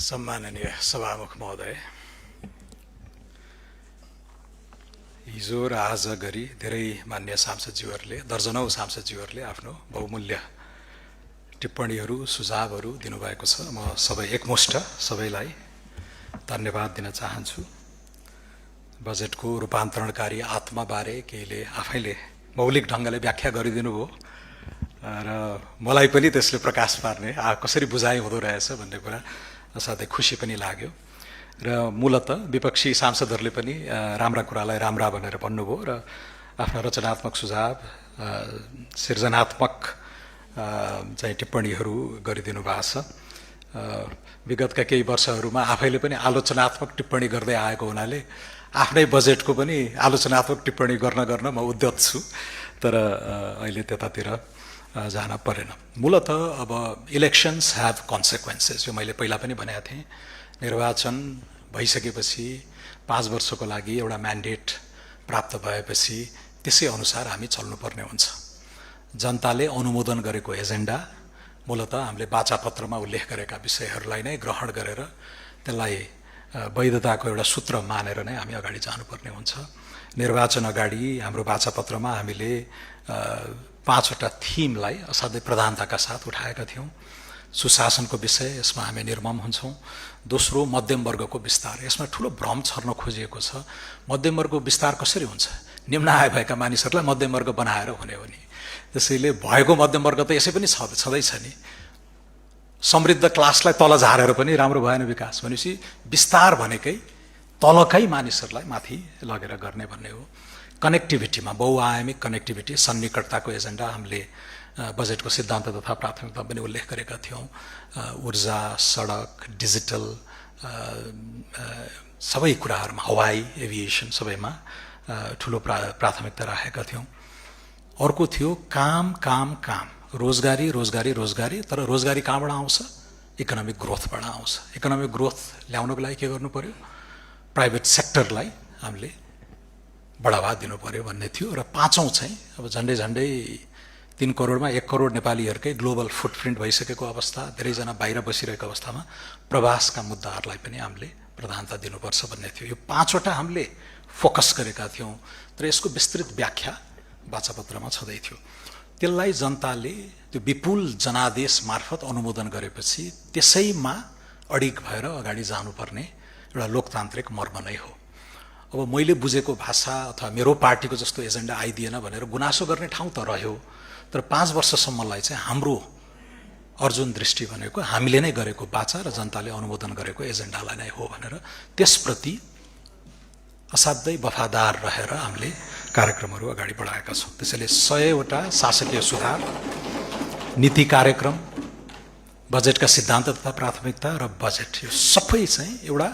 सम्माननीय सभामुख महोदय, हिजो र आज गरी धेरै मान्य सांसदज्यूहरूले दर्जनौं सांसदज्यूहरूले आफ्नो बहुमूल्य टिप्पणीहरू सुझावहरू दिनुभएको छ। म सबै एकमुष्ट सबैलाई धन्यवाद दिन चाहन्छु। बजेटको रूपान्तरणकारी आत्माबारे केहीले आफैले मौलिक ढङ्गले व्याख्या गरिदिनु भयो र मलाई पनि त्यसले प्रकाश पार्ने कसरी बुझाइ हुँदो रहेछ भन्ने कुरा असाध्यै खुसी पनि लाग्यो। र मूलत विपक्षी सांसदहरूले पनि राम्रा कुरालाई राम्रा भनेर भन्नुभयो र आफ्ना रचनात्मक सुझाव सृजनात्मक चाहिँ टिप्पणीहरू गरिदिनु भएको छ। विगतका केही वर्षहरूमा आफैले पनि आलोचनात्मक टिप्पणी गर्दै आएको हुनाले आफ्नै बजेटको पनि आलोचनात्मक टिप्पणी गर्न म उद्यत छु, तर अहिले त्यतातिर जान परेन। मूलत अब इलेक्शन्स ह्याभ कन्सिक्वेन्सेस, यो मैले पहिला पनि भनेको थिएँ। निर्वाचन भइसकेपछि 5 वर्षको लागि एउटा म्यान्डेट प्राप्त भएपछि त्यसै अनुसार हामी चल्नुपर्ने हुन्छ। जनताले अनुमोदन गरेको एजेन्डा मूलत हामीले वाचापत्रमा उल्लेख गरेका विषयहरूलाई नै ग्रहण गरेर त्यसलाई वैधताको एउटा सूत्र मानेर नै हामी अगाडि जानुपर्ने हुन्छ। निर्वाचन अगाडि हाम्रो वाचापत्रमा हामीले 5वटा थिमलाई असाध्यै प्रधानताका साथ उठाएका थियौँ। सुशासनको विषय, यसमा हामी निर्मम हुन्छौँ। दोस्रो, मध्यम वर्गको विस्तार, यसमा ठुलो भ्रम छर्न खोजिएको छ। मध्यम वर्गको विस्तार कसरी हुन्छ? निम्न आय भएका मानिसहरूलाई मध्यम वर्ग बनाएर हुने हो नि। त्यसैले भएको मध्यम वर्ग त यसै पनि छँदैछ नि। समृद्ध क्लासलाई तल झारेर पनि राम्रो भएन विकास। भनेपछि विस्तार भनेकै तलकै मानिसहरूलाई माथि लगेर गर्ने भन्ने हो। कनेक्टिभिटीमा बहुआयामिक कनेक्टिभिटी सन्निकटताको एजेन्डा हामीले बजेटको सिद्धान्त तथा प्राथमिकता पनि उल्लेख गरेका थियौँ। ऊर्जा, सडक, डिजिटल सबै कुराहरूमा, हवाई एभिएसन सबैमा ठुलो प्राथमिकता राखेका थियौँ। अर्को थियो काम काम काम, रोजगारी रोजगारी रोजगारी। तर रोजगारी कहाँबाट आउँछ? इकोनोमिक ग्रोथबाट आउँछ। इकोनोमिक ग्रोथ ल्याउनको लागि के गर्नु पर्यो? प्राइभेट सेक्टरलाई हामीले बढावा दिनु पर्यो भन्ने थियो। र 5औं चाहिँ अब झन्डै 3 करोडमा 1 करोड नेपालीहरूकै ग्लोबल फुटप्रिन्ट भइसकेको अवस्था, धेरैजना बाहिर बसिरहेको अवस्थामा प्रवासका मुद्दाहरूलाई पनि हामीले प्रधानता दिनुपर्छ भन्ने थियो। यो 5वटा हामीले फोकस गरेका थियौँ, तर यसको विस्तृत व्याख्या वाचापत्रमा छँदै थियो। त्यसलाई जनताले त्यो विपुल जनादेश मार्फत अनुमोदन गरेपछि त्यसैमा अडिग भएर अगाडि जानुपर्ने एउटा लोकतान्त्रिक मर्म नै हो। अब मैले बुझेको भाषा अथवा मेरो पार्टीको जस्तो एजेन्डा आइदिएन भनेर गुनासो गर्ने ठाउँ त रह्यो, तर 5 वर्षसम्मलाई चाहिँ हाम्रो अर्जुन दृष्टि भनेको हामीले नै गरेको बाचा र जनताले अनुमोदन गरेको एजेन्डालाई नै हो भनेर त्यसप्रति असाध्यै वफादार रहेर हामीले कार्यक्रमहरू अगाडि बढाएका छौँ। त्यसैले 100वटा शासकीय सुधार, नीति कार्यक्रम, बजेटका सिद्धान्त तथा प्राथमिकता र बजेट, यो सबै चाहिँ एउटा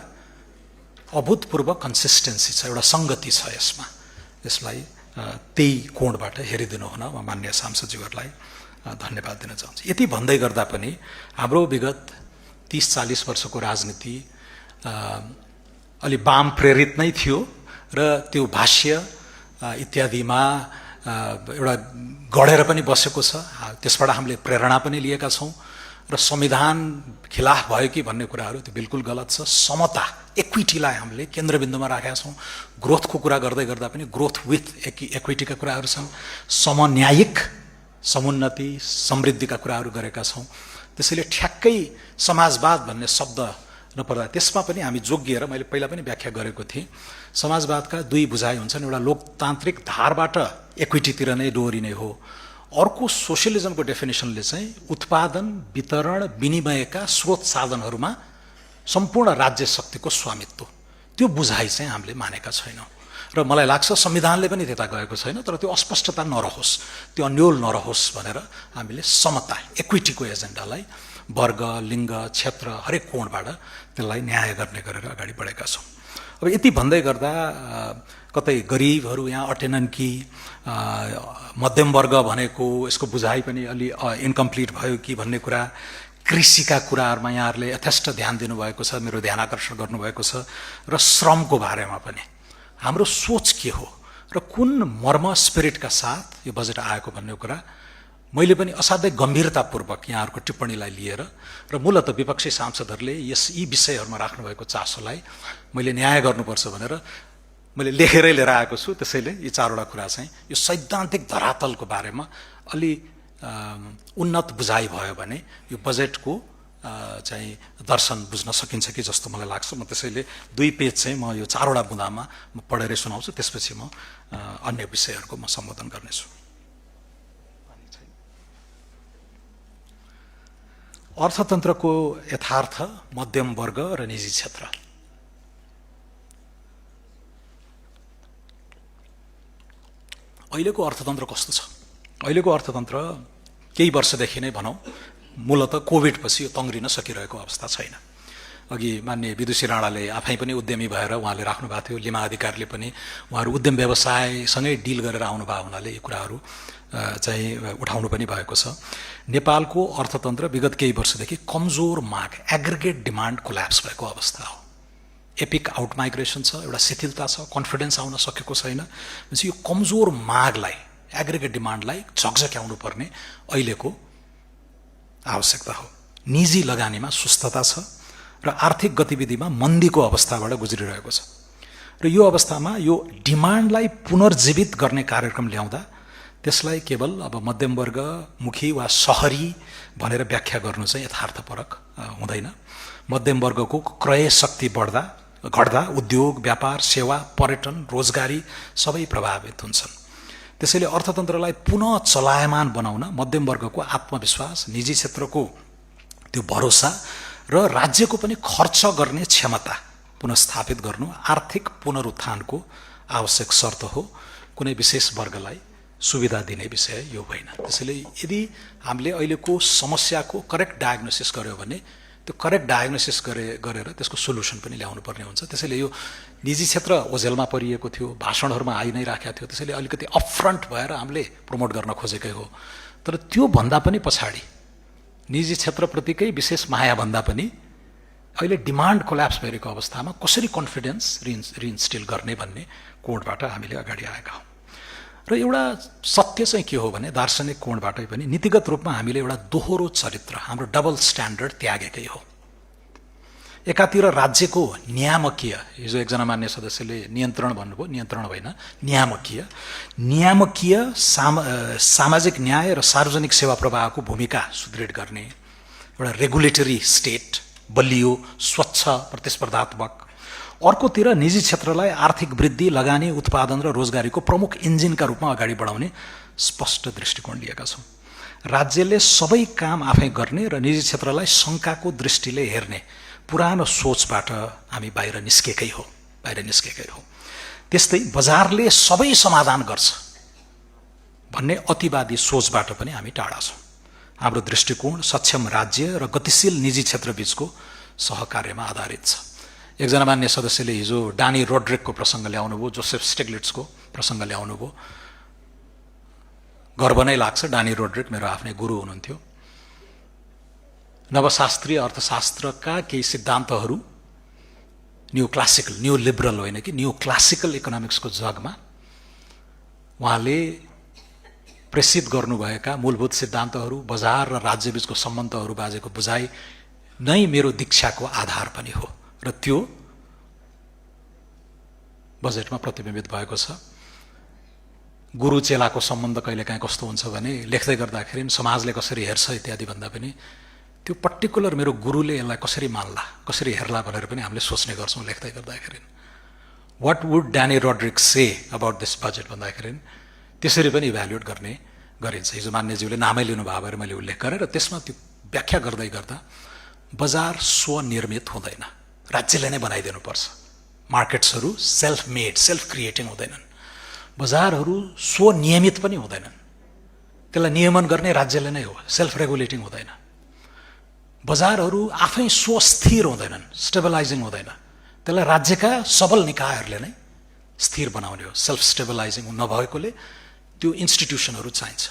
अभूतपूर्व कन्सिस्टेन्सी छ, एउटा सङ्गति छ यसमा। यसलाई त्यही कोणबाट हेरिदिनु हुन म मान्य सांसदज्यूहरूलाई धन्यवाद दिन चाहन्छु। यति भन्दै गर्दा पनि हाम्रो विगत 30-40 वर्षको राजनीति अलि वाम प्रेरित नै थियो र त्यो भाष्य इत्यादिमा एउटा गढेर पनि बसेको छ। त्यसबाट हामीले प्रेरणा पनि लिएका छौँ र संविधान खिलाफ भयो कि भन्ने कुराहरू त्यो बिल्कुल गलत छ। समता, इक्विटीलाई हामीले केन्द्रबिन्दुमा राखेका छौँ। ग्रोथको कुरा गर्दै गर्दा पनि ग्रोथ विथ इक्विटीका कुराहरू छन्। समन्यायिक समुन्नति समृद्धिका कुराहरू गरेका छौँ। त्यसैले ठ्याक्कै समाजवाद भन्ने शब्द नपर्दा त्यसमा पनि हामी जोगिएर, मैले पहिला पनि व्याख्या गरेको थिएँ, समाजवादका 2 बुझाइ हुन्छन्। एउटा लोकतान्त्रिक धारबाट इक्विटीतिर नै डोहोरिने हो। अर्को सोसियलिजमको डेफिनेसनले चाहिँ उत्पादन, वितरण, विनिमयका स्रोत साधनहरूमा सम्पूर्ण राज्य शक्तिको स्वामित्व, त्यो बुझाइ चाहिँ हामीले मानेका छैनौँ। र मलाई लाग्छ संविधानले पनि त्यता गएको छैन, तर त्यो अस्पष्टता नरहोस्, त्यो अन्यल नरहोस् भनेर हामीले समता, इक्विटीको एजेन्डालाई वर्ग, लिङ्ग, क्षेत्र हरेक कोणबाट त्यसलाई न्याय गर्ने गरेर अगाडि बढेका छौँ। अब यति भन्दै गर्दा कतै गरिबहरू यहाँ अटेनन् कि मध्यम वर्ग भनेको यसको बुझाइ पनि अलि इन्कम्प्लिट भयो कि भन्ने कुरा, कृषिका कुराहरूमा यहाँहरूले यथेष्ट ध्यान दिनुभएको छ, मेरो ध्यान आकर्षण गर्नुभएको छ, र श्रमको बारेमा पनि हाम्रो सोच के हो र कुन मर्म स्पिरिटका साथ यो बजेट आएको भन्ने कुरा मैले पनि असाध्यै गम्भीरतापूर्वक यहाँहरूको टिप्पणीलाई लिएर र मूलत विपक्षी सांसदहरूले यी विषयहरूमा राख्नुभएको चासोलाई मैले न्याय गर्नुपर्छ भनेर मैले लेखेरै लिएर आएको छु। त्यसैले यी चारवटा कुरा चाहिँ यो सैद्धान्तिक धरातलको बारेमा अलि उन्नत बुझाइ भयो भने यो बजेटको चाहिँ दर्शन बुझ्न सकिन्छ कि जस्तो मलाई लाग्छ। म त्यसैले 2 पेज चाहिँ म यो चारवटा बुँदामा म पढेरै सुनाउँछु, त्यसपछि म अन्य विषयहरूको म सम्बोधन गर्नेछु। अर्थतन्त्रको यथार्थ, मध्यम वर्ग र निजी क्षेत्र। अहिलेको अर्थतन्त्र कस्तो छ? अहिलेको अर्थतन्त्र केही वर्षदेखि नै भनौँ मूलत कोभिडपछि यो तङ्ग्रिन सकिरहेको अवस्था छैन। अघि मान्य विदुषी राणाले आफै पनि उद्यमी भएर उहाँले राख्नु भएको थियो, लिमा अधिकारीले पनि उहाँहरू उद्यम व्यवसायसँगै डिल गरेर आउनुभयो हुनाले यो कुराहरू चाहिँ उठाउनु पनि भएको छ। नेपालको अर्थतन्त्र विगत केही वर्षदेखि कमजोर माग, एग्रिगेट डिमान्ड कोल्याप्स भएको अवस्था हो। एपिक आउट माइग्रेसन छ, एउटा शिथिलता छ, कन्फिडेन्स आउन सकेको छैन। यो कमजोर मागलाई, एग्रिगेट डिमान्डलाई झकझक्याउनु पर्ने अहिलेको आवश्यकता हो। निजी लगानीमा सुस्तता छ र आर्थिक गतिविधिमा मन्दीको अवस्थाबाट गुज्रिरहेको छ। र यो अवस्थामा यो डिमान्डलाई पुनर्जीवित गर्ने कार्यक्रम ल्याउँदा त्यसलाई केवल अब मध्यम वर्गमुखी वा सहरी भनेर व्याख्या गर्नु चाहिँ यथार्थपरक हुँदैन। मध्यम वर्गको क्रय शक्ति घट्दा उद्योग, व्यापार, सेवा, पर्यटन, रोजगारी सबै प्रभावित हुन्छन्। त्यसैले अर्थतन्त्रलाई पुनः चलायमान बनाउन मध्यम वर्गको आत्मविश्वास, निजी क्षेत्रको त्यो भरोसा र राज्यको पनि खर्च गर्ने क्षमता पुनर्स्थापित गर्नु आर्थिक पुनरुत्थानको आवश्यक शर्त हो। कुनै विशेष वर्गलाई सुविधा दिने विषय यो होइन। त्यसैले यदि हामीले अहिलेको समस्याको करेक्ट डायग्नोसिस गर्यो भने त्यो करेक्ट डायग्नोसिस गरेर त्यसको सोल्युसन पनि ल्याउनु पर्ने हुन्छ। त्यसैले यो निजी क्षेत्र ओझेलमा परिएको थियो, भाषणहरूमा आइ नै राखेको थियो। त्यसैले अलिकति अपफ्रन्ट भएर हामीले प्रमोट गर्न खोजेकै हो। तर त्यो भन्दा पनि पछाडि निजी क्षेत्रप्रतिकै विशेष माया भन्दा पनि अहिले डिमान्ड कोल्याप्स भइरहेको अवस्थामा कसरी कन्फिडेन्स रिइन्स्टिल गर्ने भन्ने कोणबाट हामीले अगाडि आएका हौँ। र एउटा सत्य चाहिँ के हो भने दार्शनिक कोणबाटै पनि नीतिगत रूपमा हामीले एउटा दोहोरो चरित्र, हाम्रो डबल स्ट्यान्डर्ड त्यागेकै हो। एकातिर राज्यको नियामकीय, हिजो एकजना मान्य सदस्यले नियन्त्रण भन्नुभयो, नियन्त्रण होइन, नियामकीय सामाजिक न्याय र सार्वजनिक सेवा प्रवाहको भूमिका सुदृढ गर्ने एउटा रेगुलेटरी स्टेट बलियो, स्वच्छ, प्रतिस्पर्धात्मक। अर्कोतिर निजी क्षेत्रलाई आर्थिक वृद्धि, लगानी, उत्पादन र रोजगारीको प्रमुख इन्जिनका रूपमा अगाडि बढाउने स्पष्ट दृष्टिकोण लिएका छौँ। राज्यले सबै काम आफै गर्ने र निजी क्षेत्रलाई शङ्काको दृष्टिले हेर्ने पुरानो सोचबाट हामी बाहिर निस्केकै हो। त्यस्तै बजारले सबै समाधान गर्छ भन्ने अतिवादी सोचबाट पनि हामी टाढा छौँ। हाम्रो दृष्टिकोण सक्षम राज्य र गतिशील निजी क्षेत्रबीचको सहकार्यमा आधारित छ। एकजना मान्य सदस्यले हिजो डानी रोड्रिकको प्रसङ्ग ल्याउनुभयो, जोसेफ स्टिग्लिट्सको प्रसङ्ग ल्याउनुभयो। गर्व नै लाग्छ, डानी रोड्रिक मेरो आफ्नै गुरु हुनुहुन्थ्यो। नवशास्त्रीय अर्थशास्त्रका केही सिद्धान्तहरू न्यू क्लासिकल, न्यू लिबरल होइन कि न्यू क्लासिकल इकोनोमिक्सको जगमा उहाँले प्रेषित गर्नुभएका मूलभूत सिद्धान्तहरू, बजार र राज्यबीचको सम्बन्धहरू बाजेको बुझाइ नै मेरो दीक्षाको आधार पनि हो र त्यो बजेटमा प्रतिबिम्बित भएको छ। गुरु चेलाको सम्बन्ध कहिलेकाहीँ कस्तो हुन्छ भने लेख्दै गर्दाखेरि समाजले कसरी हेर्छ इत्यादि भन्दा पनि त्यो पर्टिकुलर मेरो गुरुले यसलाई कसरी मान्ला, कसरी हेर्ला भनेर पनि हामीले सोच्ने गर्छौँ लेख्दै गर्दाखेरि। What would Dani Rodrik say about this budget भन्दाखेरि त्यसरी पनि इभ्यालुएट गर्ने गरिन्छ। हिजो मान्यज्यूले नामै लिनुभयो भएर मैले उल्लेख गरेँ र त्यसमा त्यो व्याख्या गर्दै गर्दा बजार स्वनिर्मित हुँदैन, राज्यले नै बनाइदिनुपर्छ। मार्केट्सहरू सेल्फ मेड, सेल्फ क्रिएटिङ हुँदैनन्। बजारहरू स्वनियमित पनि हुँदैनन्, त्यसलाई नियमन गर्ने राज्यले नै हो, सेल्फ रेगुलेटिङ हुँदैन। बजारहरू आफै स्वस्थिर हुँदैनन्, स्टेबलाइजिङ हुँदैन, त्यसलाई राज्यका सबल निकायहरूले नै स्थिर बनाउने हो। सेल्फ स्टेबलाइजिङ नभएकोले त्यो इन्स्टिट्युसनहरू चाहिन्छ।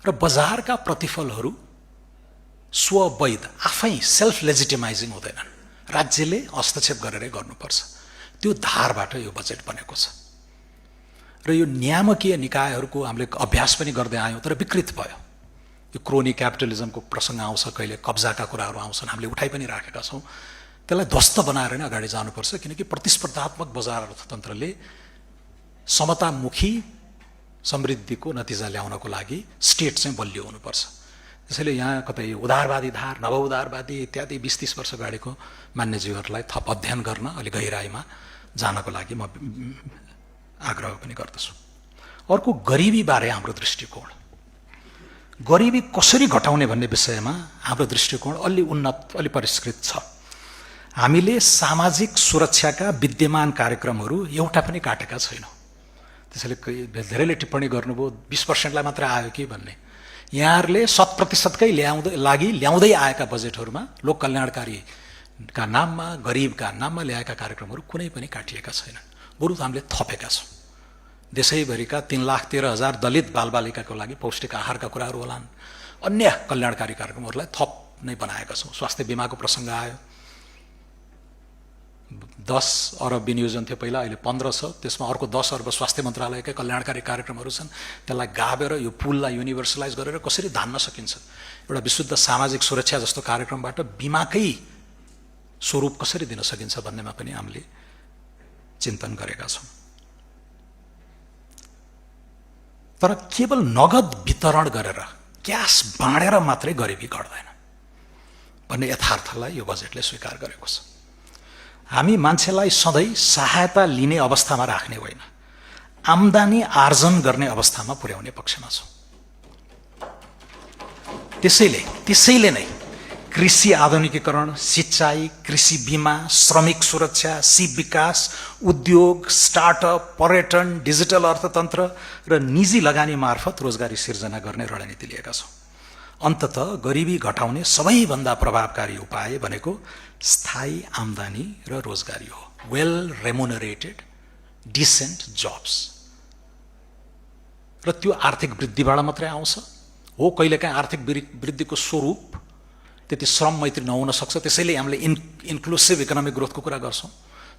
र बजारका प्रतिफलहरू स्ववैध, आफै सेल्फ लेजिटिमाइजिङ हुँदैनन्, राज्यले हस्तक्षेप गरेरै गर्नुपर्छ। त्यो धारबाट यो बजेट बनेको छ। र यो नियामकीय निकायहरूको हामीले अभ्यास पनि गर्दै आयौँ तर विकृत भयो। यो क्रोनी क्यापिटलिजमको प्रसङ्ग आउँछ, कहिले कब्जाका कुराहरू आउँछन्, हामीले उठाइ पनि राखेका छौँ। त्यसलाई ध्वस्त बनाएर नै अगाडि जानुपर्छ, किनकि प्रतिस्पर्धात्मक बजार अर्थतन्त्रले समतामुखी समृद्धिको नतिजा ल्याउनको लागि स्टेट चाहिँ बलियो हुनुपर्छ। त्यसैले यहाँ कतै उदारवादी धार, नव उदारवादी इत्यादि 20-30 वर्ष अगाडिको मान्यज्यूहरूलाई थप अध्ययन गर्न अलि गहिराईमा जानको लागि म आग्रह पनि गर्दछु। अर्को गरिबीबारे हाम्रो दृष्टिकोण, गरिबी कसरी घटाउने भन्ने विषयमा हाम्रो दृष्टिकोण अलि उन्नत, अलि परिष्कृत छ। हामीले सामाजिक सुरक्षाका विद्यमान कार्यक्रमहरू एउटा पनि काटेका छैनौँ। त्यसैले धेरैले टिप्पणी गर्नुभयो 20%लाई मात्र आयो कि भन्ने। यहाँहरूले 100%कै ल्याउँदै आएका बजेटहरूमा लोक कल्याणकारीका नाममा, गरिबका नाममा ल्याएका कार्यक्रमहरू कुनै पनि काटिएका छैनन्, बरु हामीले थपेका छौँ। देशैभरिका 3,13,000 दलित बालबालिकाको लागि पौष्टिक आहारका कुराहरू होलान्, अन्य कल्याणकारी कार्यक्रमहरूलाई थप नै बनाएका छौँ। स्वास्थ्य बिमाको प्रसङ्ग आयो, 10 अरब विनियोजन थियो पहिला, अहिले 15 छ। त्यसमा अर्को 10 अर्ब स्वास्थ्य मन्त्रालयकै कल्याणकारी कार्यक्रमहरू छन्। त्यसलाई गाबेर यो पुललाई युनिभर्सलाइज गरेर कसरी धान्न सकिन्छ, एउटा विशुद्ध सामाजिक सुरक्षा जस्तो कार्यक्रमबाट बिमाकै स्वरूप कसरी दिन सकिन्छ भन्नेमा पनि हामीले चिन्तन गरेका छौँ। तर केवल नगद वितरण गरेर, क्यास बाँडेर मात्रै गरिबी घट्दैन भन्ने यथार्थलाई यो बजेटले स्वीकार गरेको छ। हामी मान्छेलाई सधैँ सहायता लिने अवस्थामा राख्ने होइन, आम्दानी आर्जन गर्ने अवस्थामा पुर्याउने पक्षमा छौँ। त्यसैले नै कृषि आधुनिकीकरण, सिंचाई, कृषि बिमा, श्रमिक सुरक्षा, सिप विकास, उद्योग, स्टार्टअप, पर्यटन, डिजिटल अर्थतन्त्र र निजी लगानी मार्फत रोजगारी सिर्जना गर्ने रणनीति लिएका छौँ। अन्ततः गरिबी घटाउने सबैभन्दा प्रभावकारी उपाय भनेको स्थायी आम्दानी र रोजगारी हो। वेल रेमुनरेटेड डिसेन्ट जब्स, र त्यो आर्थिक वृद्धिबाट मात्रै आउँछ हो। कहिलेकाहीँ आर्थिक वृद्धिको स्वरूप त्यति श्रम मैत्री नहुन सक्छ, त्यसैले हामीले इन्क्लुसिभ इकोनोमिक ग्रोथको कुरा गर्छौँ,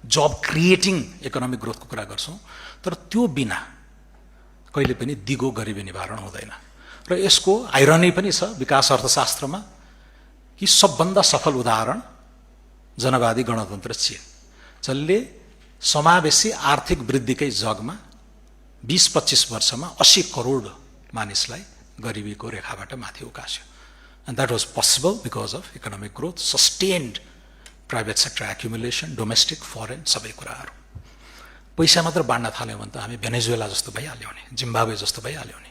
जब क्रिएटिङ इकोनोमिक ग्रोथको कुरा गर्छौँ। तर त्यो बिना कहिले पनि दिगो गरिबी निवारण हुँदैन। र यसको आइरनी पनि छ विकास अर्थशास्त्रमा कि सबभन्दा सफल उदाहरण जनवादी गणतन्त्र चीन, जसले समावेशी आर्थिक वृद्धिकै जगमा 20-25 वर्षमा 80 करोड मानिसलाई गरिबीको रेखाबाट माथि उकास्यो। And that was possible because of economic growth, sustained private sector accumulation, domestic, foreign, सबै कुराहरू। पैसा मात्र बाँड्न थाल्यौँ भने त हामी भेनेजुएला जस्तो भइहाल्यो नि, जिम्बाब्वे जस्तो भइहाल्यो नि,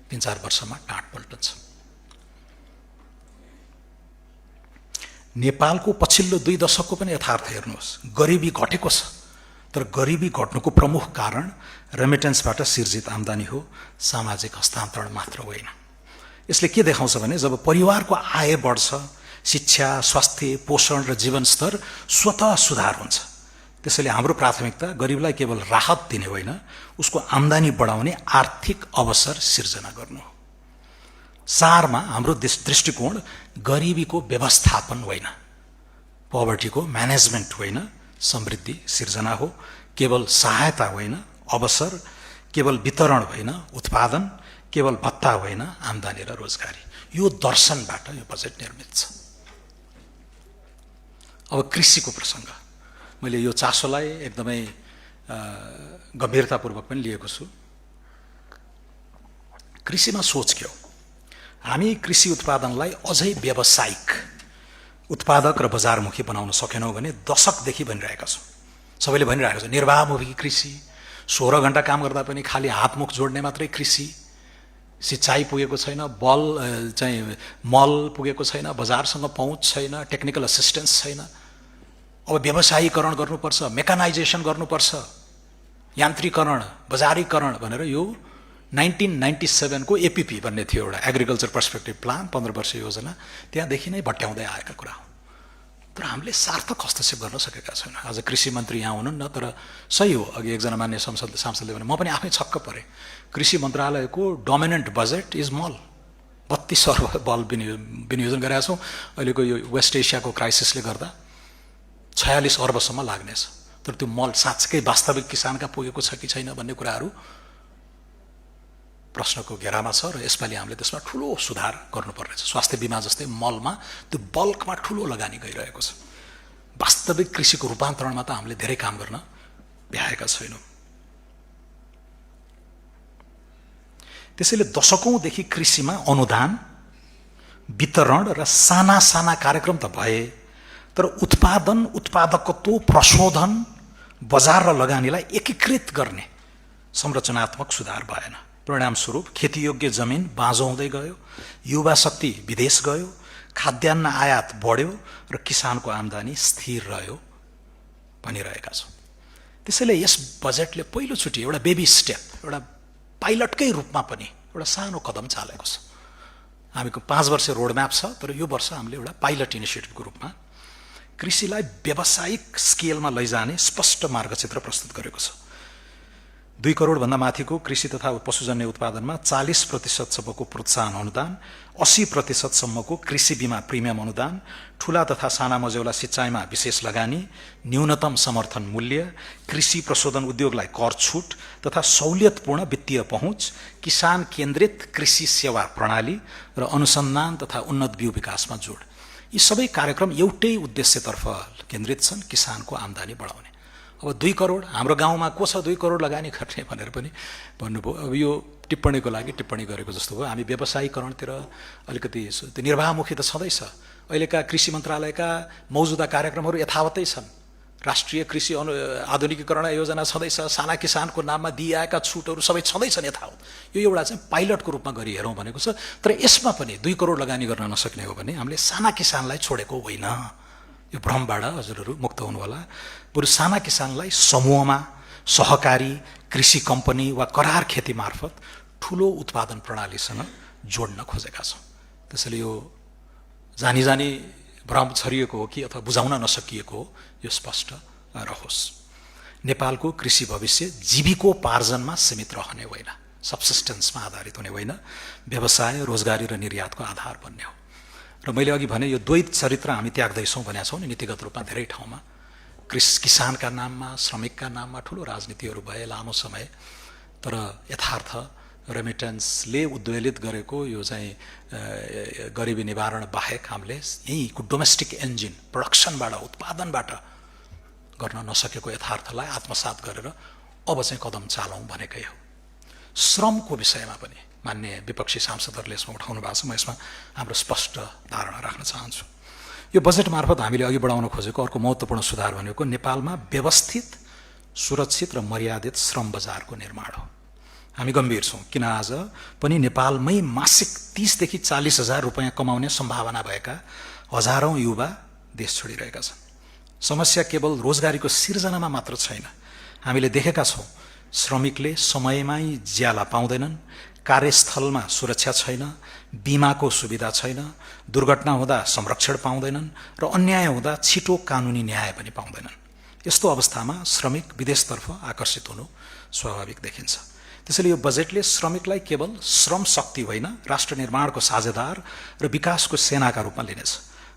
3-4 वर्षमा टाँट पल्टन्छ। नेपालको पछिल्लो 2 दशकको पनि यथार्थ हेर्नुहोस्, गरिबी घटेको छ, तर गरिबी घट्नुको प्रमुख कारण रेमिटेन्सबाट सिर्जित आम्दानी हो, सामाजिक हस्तान्तरण मात्र होइन। यसले के देखाउँछ भने जब परिवारको आय बढ्छ, शिक्षा, स्वास्थ्य, पोषण र जीवनस्तर स्वतः सुधार हुन्छ। त्यसैले हाम्रो प्राथमिकता गरिबलाई केवल राहत दिने होइन, उसको आम्दानी बढाउने आर्थिक अवसर सिर्जना गर्नु हो। सारमा हाम्रो दृष्टिकोण गरिबीको व्यवस्थापन होइन, पोभर्टीको म्यानेजमेन्ट होइन, समृद्धि सिर्जना हो। केवल सहायता होइन, अवसर, केवल वितरण होइन, उत्पादन, केवल भत्ता होइन, आम्दानी र रोजगारी। यो दर्शनबाट यो बजेट निर्मित छ। अब कृषिको प्रसङ्ग, मैले यो चासोलाई एकदमै गम्भीरतापूर्वक पनि लिएको छु। कृषिमा सोच के हो? हामी कृषि उत्पादनलाई अझै व्यावसायिक, उत्पादक र बजारमुखी बनाउन सकेनौँ भने दशकदेखि भनिरहेका छौँ, सबैले भनिरहेको छ निर्वाहमुखी कृषि, 16 घण्टा काम गर्दा पनि खालि हातमुख जोड्ने मात्रै कृषि, सिंचाई पुगेको छैन, मल पुगेको छैन, बजारसँग पहुँच छैन, टेक्निकल असिस्टेन्स छैन। अब व्यवसायीकरण गर्नुपर्छ, मेकानाइजेसन गर्नुपर्छ, यान्त्रिकरण, बजारीकरण भनेर यो 1997 को एपीपी भन्ने थियो एउटा एग्रिकल्चर पर्सपेक्टिभ प्लान, 15 वर्ष योजना, त्यहाँदेखि नै भट्याउँदै आएका कुरा हो। तर हामीले सार्थक हस्तक्षेप गर्न सकेका छैनौँ। आज कृषि मन्त्री यहाँ हुनुहुन्न, तर सही हो, अघि एकजना मान्य सांसदले भने म पनि आफै छक्क परेँ। कृषि मन्त्रालयको डोमिनेन्ट बजेट इज मल, 32 अर्ब बल विनियोजन गरेका छौँ। अहिलेको यो वेस्ट एसियाको क्राइसिसले गर्दा 46 अर्बसम्म लाग्नेछ। तर त्यो मल साँच्चै वास्तविक किसानका पुगेको छ कि छैन भन्ने कुराहरू प्रश्नको घेरामा छ र यसपालि हामीले त्यसमा ठूलो सुधार गर्नुपर्नेछ। स्वास्थ्य बीमा जस्तै मलमा त्यो बल्कमा ठूलो लगानी गइरहेको छ। वास्तविक कृषिको रूपान्तरणमा त हामीले धेरै काम गर्न भ्याएका छैनौँ। त्यसैले दशकौंदेखि कृषिमा अनुदान वितरण र साना साना कार्यक्रम त भए, तर उत्पादन, उत्पादकत्व, प्रशोधन, बजार र लगानीलाई एकीकृत गर्ने संरचनात्मक सुधार भएन। परिणामस्वरूप खेतीयोग्य जमिन बाँझो हुँदै गयो, युवा शक्ति विदेश गयो, खाद्यान्न आयात बढ्यो र किसानको आम्दानी स्थिर रह्यो भनिरहेका छौँ। त्यसैले यस बजेटले पहिलोचोटि एउटा बेबी स्टेप, एउटा पाइलटकै रूपमा पनि एउटा सानो कदम चालेको छ। हामीको 5 वर्ष रोडम्याप छ, तर यो वर्ष हामीले एउटा पाइलट इनिसिएटिभको रूपमा कृषिलाई व्यावसायिक स्केलमा लैजाने स्पष्ट मार्गचित्र प्रस्तुत गरेको छ। 2 करोडभन्दा माथिको कृषि तथा पशुजन्य उत्पादनमा 40% सम्मको प्रोत्साहन अनुदान, 80% सम्मको कृषि बीमा प्रिमियम अनुदान, ठूला तथा साना मझौला सिंचाइमा विशेष लगानी, न्यूनतम समर्थन मूल्य, कृषि प्रशोधन उद्योगलाई कर छूट तथा सहुलियतपूर्ण वित्तीय पहुँच, किसान केन्द्रित कृषि सेवा प्रणाली र अनुसन्धान तथा उन्नत बिउ विकासमा जोड। यी सबै कार्यक्रम एउटै उद्देश्यतर्फ केन्द्रित छन्, किसानको आम्दानी बढाउने। अब 2 करोड हाम्रो गाउँमा को छ 2 करोड लगानी गर्ने भनेर पनि भन्नुभयो। अब यो टिप्पणीको लागि टिप्पणी गरेको जस्तो भयो। हामी व्यवसायीकरणतिर अलिकति त्यो निर्वाहमुखी त छँदैछ। अहिलेका कृषि मन्त्रालयका मौजुदा कार्यक्रमहरू यथावतै छन्। राष्ट्रिय कृषि आधुनिकीकरण योजना छँदैछ, साना किसानको नाममा दिइएका छुटहरू सबै छँदैछन् यथावत। यो एउटा चाहिँ पाइलटको रूपमा गरी हेरौँ भनेको छ। तर यसमा पनि 2 करोड लगानी गर्न नसक्ने हो भने हामीले साना किसानलाई छोडेको होइन। यो भ्रमबाट हजुरहरू मुक्त हुनु होला। बरु साना किसानलाई समूहमा, सहकारी, कृषि कम्पनी वा करार खेती मार्फत ठूलो उत्पादन प्रणालीसँग जोड्न खोजेका छौँ। त्यसैले यो जानी जानी भ्रम छरिएको हो कि अथवा बुझाउन नसकिएको हो, यो स्पष्ट रहोस्। नेपालको कृषि भविष्य जीविकोपार्जनमा सीमित रहने होइन, सबसिस्टेन्समा आधारित हुने होइन, व्यवसाय, रोजगारी र निर्यातको आधार बन्ने हो। र मैले अघि भने यो द्वैत चरित्र हामी त्याग्दैछौँ भनेका छौँ नि नीतिगत रूपमा धेरै ठाउँमा। किसानका नाममा, श्रमिकका नाममा ठूलो राजनीतिहरू भए लामो समय, तर यथार्थ रेमिटेन्सले उद्वेलित गरेको यो चाहिँ गरिबी निवारण बाहेक हामीले यहीँको डोमेस्टिक इन्जिन प्रोडक्सनबाट, उत्पादनबाट गर्न नसकेको यथार्थलाई आत्मसात गरेर अब चाहिँ कदम चालौँ भनेकै हो। श्रमको विषयमा पनि मान्य विपक्षी सांसदहरूले यसमा उठाउनु भएको छ। म यसमा हाम्रो स्पष्ट धारणा राख्न चाहन्छु। यो बजेट मार्फत हामीले अघि बढाउन खोजेको अर्को महत्त्वपूर्ण सुधार भनेको नेपालमा व्यवस्थित, सुरक्षित र मर्यादित श्रम बजारको निर्माण हो। हामी गम्भीर छौँ किन आज पनि नेपालमै मासिक 30 देखि 40 हजार रुपैयाँ कमाउने सम्भावना भएका हजारौं युवा देश छोडिरहेका छन्। समस्या केवल रोजगारीको सिर्जनामा मात्र छैन। हामीले देखेका छौँ श्रमिकले समयमै ज्याला पाउँदैनन्, कार्यस्थलमा सुरक्षा छैन, बीमाको सुविधा छैन, दुर्घटना हुँदा संरक्षण पाउँदैनन् र अन्याय हुँदा छिटो कानुनी न्याय पनि पाउँदैनन्। यस्तो अवस्थामा श्रमिक विदेशतर्फ आकर्षित हुनु स्वाभाविक देखिन्छ। त्यसैले यो बजेटले श्रमिकलाई केवल श्रम शक्ति होइन, राष्ट्र निर्माणको साझेदार र विकासको सेनाका रूपमा लिनेछ।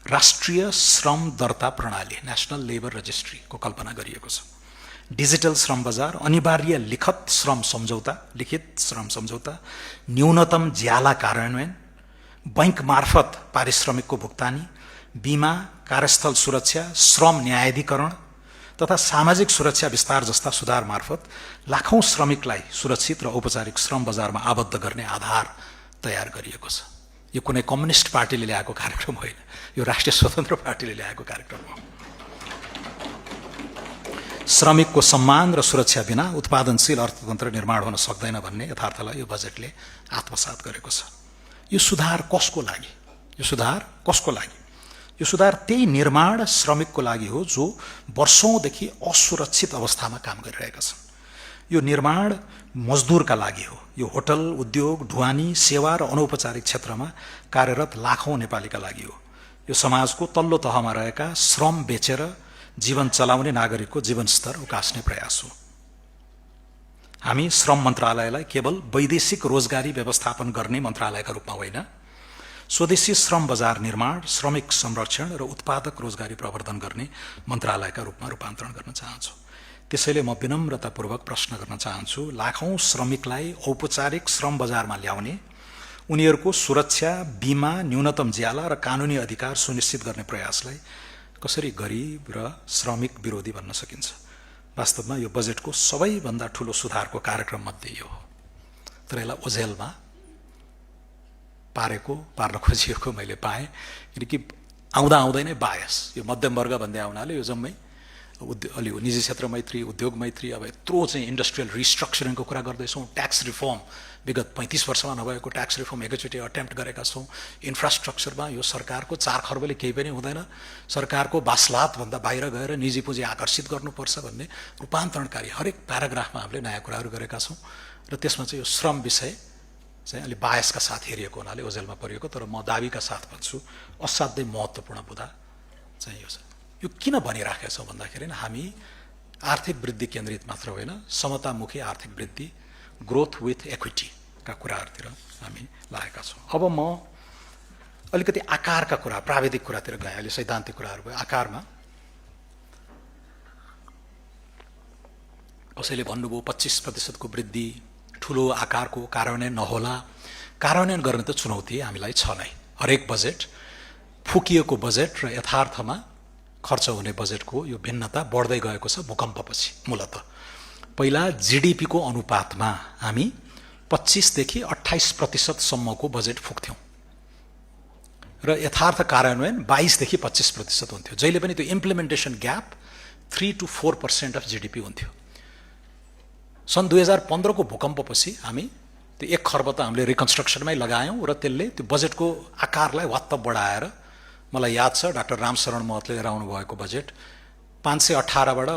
राष्ट्रिय श्रम दर्ता प्रणाली, नेशनल लेबर रजिस्ट्रीको कल्पना गरिएको छ। डिजिटल श्रम बजार, अनिवार्य लिखित श्रम सम्झौता, न्यूनतम ज्याला कार्यान्वयन, बैंक मार्फत पारिश्रमिकको भुक्तानी, बीमा, कार्यस्थल सुरक्षा, श्रम न्यायाधिकरण तथा सामाजिक सुरक्षा विस्तार जस्ता सुधार मार्फत लाखौं श्रमिकलाई सुरक्षित र औपचारिक श्रम बजारमा आबद्ध गर्ने आधार तयार गरिएको छ। यो कुनै कम्युनिस्ट पार्टीले ल्याएको कार्यक्रम होइन, यो राष्ट्रिय स्वतन्त्र पार्टीले ल्याएको कार्यक्रम हो। श्रमिकको सम्मान र सुरक्षा बिना उत्पादनशील अर्थतन्त्र निर्माण हुन सक्दैन भन्ने यथार्थलाई यो बजेटले आत्मसात गरेको छ। यो सुधार कसको लागि? यो सुधार त्यही निर्माण श्रमिकको लागि हो जो वर्षौंदेखि असुरक्षित अवस्थामा काम गरिरहेका छन्। यो निर्माण मजदुरका लागि हो। यो होटल, उद्योग, ढुवानी, सेवा र अनौपचारिक क्षेत्रमा कार्यरत लाखौं नेपालीका लागि हो। यो समाजको तल्लो तहमा रहेका श्रम बेचेर जीवन चलाउने नागरिकको जीवनस्तर उकास्ने प्रयास हो। हामी श्रम मन्त्रालयलाई केवल वैदेशिक रोजगारी व्यवस्थापन गर्ने मन्त्रालयका रूपमा होइन, स्वदेशी श्रम बजार निर्माण, श्रमिक संरक्षण र उत्पादक रोजगारी प्रवर्धन गर्ने मन्त्रालयका रूपमा रूपान्तरण गर्न चाहन्छौँ। त्यसैले म विनम्रतापूर्वक प्रश्न गर्न चाहन्छु, लाखौं श्रमिकलाई औपचारिक श्रम बजारमा ल्याउने, उनीहरूको सुरक्षा, बीमा, न्यूनतम ज्याला र कानुनी अधिकार सुनिश्चित गर्ने प्रयासलाई कसरी गरिब र श्रमिक विरोधी भन्न सकिन्छ? वास्तवमा यो बजेटको सबैभन्दा ठूलो सुधारको कार्यक्रम मध्ये यो हो। तर यसलाई ओझेलमा पार्न खोजिएको मैले पाएँ, किनकि आउँदै नै बायस, यो मध्यम वर्ग भन्दै आउनाले यो जम्मै अलि निजी क्षेत्र मैत्री, उद्योग मैत्री, अब यत्रो चाहिँ इन्डस्ट्रियल रिस्ट्रक्चरिङको कुरा गर्दैछौँ, ट्याक्स रिफर्म विगत 35 वर्षमा नभएको ट्याक्स रिफर्म एकैचोटि अटेम्प्ट गरेका छौँ, इन्फ्रास्ट्रक्चरमा यो सरकारको 4 खर्बले केही पनि हुँदैन, सरकारको बासलातभन्दा बाहिर गएर निजी पुँजी आकर्षित गर्नुपर्छ भन्ने रूपान्तरणकारी हरेक प्याराग्राफमा हामीले नयाँ कुराहरू गरेका छौँ। र त्यसमा चाहिँ यो श्रम विषय चाहिँ अलि बायसका साथ हेरिएको हुनाले ओझेलमा परिएको, तर म दाबीका साथ भन्छु असाध्यै महत्त्वपूर्ण मुद्दा चाहिँ यो छ। यो किन भनिराखेका छौँ भन्दाखेरि हामी आर्थिक वृद्धि केन्द्रित मात्र होइन, समतामुखी आर्थिक वृद्धि, ग्रोथ विथ इक्विटीका कुराहरूतिर हामी लागेका छौँ। अब म अलिकति आकारका कुरा, प्राविधिक कुरातिर गएँ, अहिले सैद्धान्तिक कुराहरू भयो। आकारमा कसैले भन्नुभयो 25% को वृद्धि ठुलो आकारको कार्यान्वयन नहोला। कार्यान्वयन गर्ने त चुनौती हामीलाई छ नै। हरेक बजेट, फुकिएको बजेट र यथार्थमा खर्च हुने बजेटको यो भिन्नता बढ्दै गएको छ भूकम्पपछि। मूलतः पहिला जीडीपी को अनुपातमा हामी 25 देखि 28% सम्मको बजेट फुक्थ्यौं र यथार्थ कार्यान्वयन 22 देखि 25% हुन्थ्यो। जहिले पनि त्यो implementation gap 3 to 4% of GDP हुन्थ्यो। सन् 2015 को भूकम्पपछि हामी त्यो 1 खर्ब त हामीले रिकन्स्ट्रक्सनमै लगायौं र त्यसले त्यो बजेटको आकारलाई वात्त बढाएर, मलाई याद छ डाक्टर रामशरण महतले लिएर आउनु भएको बजेट 518 बाट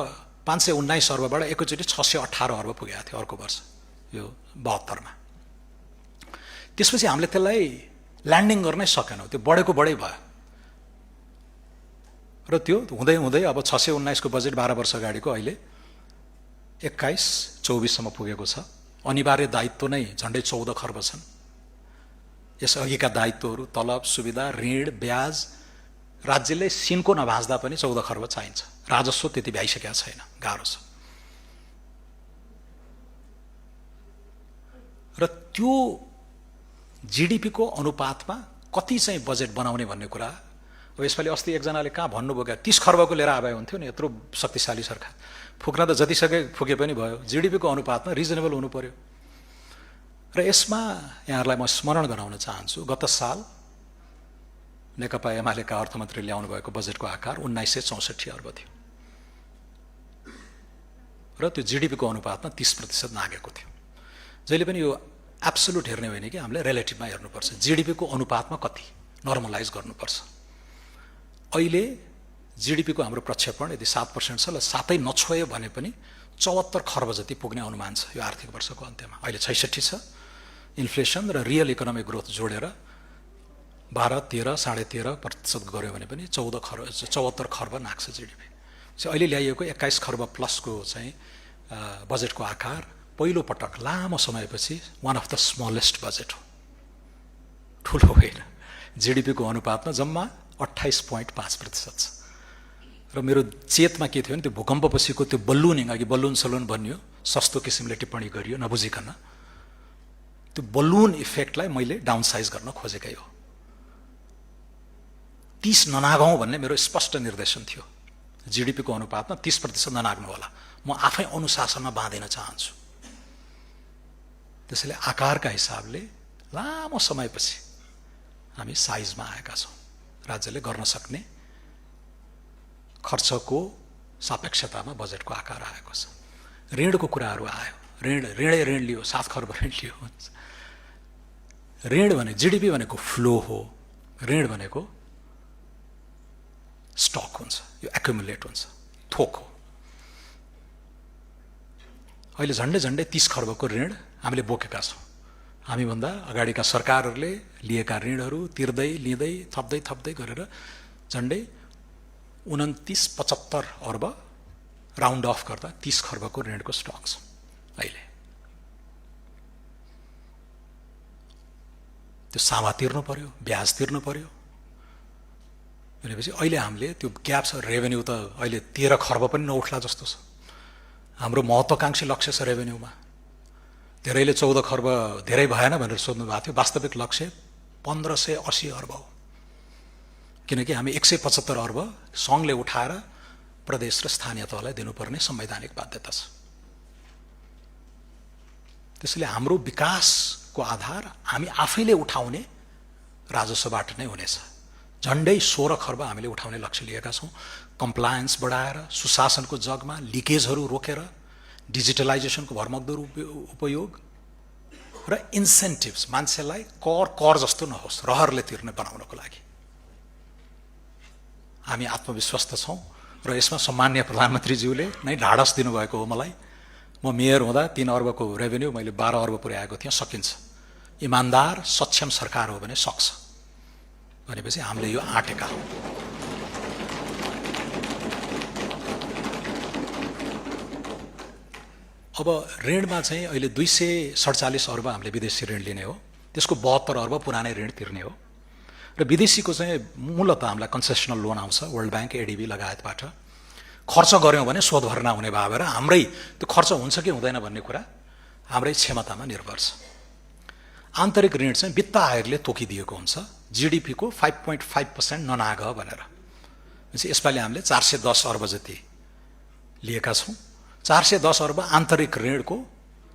519 अर्बबाट एकैचोटि 618 अर्ब पुगेको थियो अर्को वर्ष, यो 72 मा। त्यसपछि हामीले त्यसलाई ल्यान्डिङ गर्नै सकेनौं, त्यो बढेको बढै भयो र त्यो हुँदै हुँदै अब 619 को बजेट 12 वर्ष अगाडिको अहिले 21-24 सम्म पुगेको छ। अनिवार्य दायित्व नै झन्डै 14 खर्ब छन्। यस अघिका दायित्वहरू, तलब, सुविधा, ऋण, ब्याज, राज्यले सिनको नभाँच्दा पनि 14 खर्ब चाहिन्छ। राजस्व त्यति भ्याइसकेका छैन, गाह्रो छ। र त्यो जीडीपी को अनुपातमा कति चाहिँ बजेट बनाउने भन्ने कुरा अब यसपालि अस्ति एकजनाले कहाँ भन्नुभयो क्या 30 खर्बको लिएर आए हुन्थ्यो नि, यत्रो शक्तिशाली सरकार। फुक्न त जति सके फुके पनि भयो, जीडीपी को अनुपातमा रिजनेबल हुनु पर्यो। र यसमा यहाँहरूलाई म स्मरण गराउन चाहन्छु, गत साल नेकपा एमालेका अर्थमन्त्री ल्याउनु भएको बजेटको आकार 1964 अर्ब थियो र त्यो जीडीपी को अनुपातमा 30% नागेको थियो। जहिले पनि यो एब्सोल्युट हेर्ने होइन कि हामीले रिलेटिभमा हेर्नुपर्छ। जीडीपी को अनुपातमा कति नर्मलाइज गर्नुपर्छ। अहिले जीडीपी को हाम्रो प्रक्षेपण यदि 7% छ, ल 7 नछोयो भने पनि 74 खर्ब जति पुग्ने अनुमान छ यो आर्थिक वर्षको अन्त्यमा। अहिले 66 छ। इन्फ्लेसन र रियल इकोनोमिक ग्रोथ जोडेर 12, 13, 13.5% गऱ्यो भने पनि 74 खर्ब नाग्छ जीडीपी। अहिले ल्याइएको 21 खर्ब प्लसको चाहिँ बजेटको आकार पहिलो पटक लामो समयपछि one of the smallest budget हो, ठुलो होइन। जीडीपी को अनुपातमा जम्मा 28.5% छ। र मेरो चेतमा के थियो भने त्यो भूकम्पपछिको त्यो बलुनिङ, अघि बलुन सलुन भन्यो, सस्तो किसिमले टिप्पणी गरियो नबुझिकन, त्यो बलुन इफेक्टलाई मैले डाउनसाइज गर्न खोजेकै हो। 30 ननागौँ भन्ने मेरो स्पष्ट निर्देशन थियो। जीडीपी को अनुपातमा 30% ननाग्नु होला। म आफै अनुशासनमा बाँधिन चाहन्छु। त्यसैले आकारका हिसाबले लामो समयपछि हामी साइजमा आएका छौँ। राज्यले गर्न सक्ने खर्चको सापेक्षतामा बजेटको आकार आएको छ। ऋणको कुराहरू आयो, ऋण लियो, 7 खर्ब ऋण लियो। ऋण भने जीडीपी भनेको फ्लो हो, ऋण भनेको स्टक हुन्छ, यो एक्युमुलेट हुन्छ, थोक हो। अहिले झन्डै 30 खर्बको ऋण हामीले बोकेका छौँ। हामीभन्दा अगाडिका सरकारहरूले लिएका ऋणहरू तिर्दै लिँदै थप्दै गरेर झन्डै 29-75 अर्ब राउन्ड अफ गर्दा 30 खर्बको ऋणको स्टक छ अहिले। त्यो सामा तिर्नु पर्यो, ब्याज तिर्नु पर्यो भनेपछि अहिले हामीले त्यो ग्याप छ। रेभेन्यू त अहिले 13 खर्ब पनि नउठ्ला जस्तो छ। हाम्रो महत्त्वाकांक्षी लक्ष्य छ रेभेन्यूमा। धेरैले 14 खर्ब धेरै भएन भनेर सोध्नु भएको थियो। वास्तविक लक्ष्य 1580 अर्ब हो, किनकि हामी 175 अर्ब सङ्घले उठाएर प्रदेश र स्थानीय तहलाई दिनुपर्ने संवैधानिक बाध्यता छ। त्यसैले हाम्रो विकासको आधार हामी आफैले उठाउने राजस्वबाट नै हुनेछ। झन्डै 16 खर्ब हामीले उठाउने लक्ष्य लिएका छौँ। कम्प्लायन्स बढाएर, सुशासनको जगमा लिकेजहरू रोकेर, डिजिटलाइजेसनको भरमग्दो उपयोग र इन्सेन्टिभ्स, मान्छेलाई कर जस्तो नहोस्, रहरले तिर्ने बनाउनको लागि हामी आत्मविश्वस्त छौँ। र यसमा सम्माननीय प्रधानमन्त्रीज्यूले नै ढाडस दिनुभएको हो मलाई। म मेयर हुँदा 3 अर्बको रेभेन्यू मैले 12 अर्ब पुर्याएको थिएँ। सकिन्छ, इमान्दार सक्षम सरकार हो भने सक्छ भनेपछि हामीले यो आँटेका हौँ। अब ऋणमा चाहिँ अहिले 247 अर्ब हामीले विदेशी ऋण लिने हो। त्यसको 72 अर्ब पुरानै ऋण तिर्ने हो। र विदेशीको चाहिँ मूलत हामीलाई कन्सेसनल लोन आउँछ वर्ल्ड ब्याङ्क, एडिबी लगायतबाट। खर्च गऱ्यौँ भने शोध भर्ना हुने भयो भएर हाम्रै त्यो खर्च हुन्छ कि हुँदैन भन्ने कुरा हाम्रै क्षमतामा निर्भर छ। आन्तरिक ऋण चाहिँ वित्त आयोगले तोकिदिएको हुन्छ जीडीपीको 5.5% ननाग भनेर। यसपालि हामीले 410 अर्ब जति लिएका छौँ। 410 अर्ब आन्तरिक ऋणको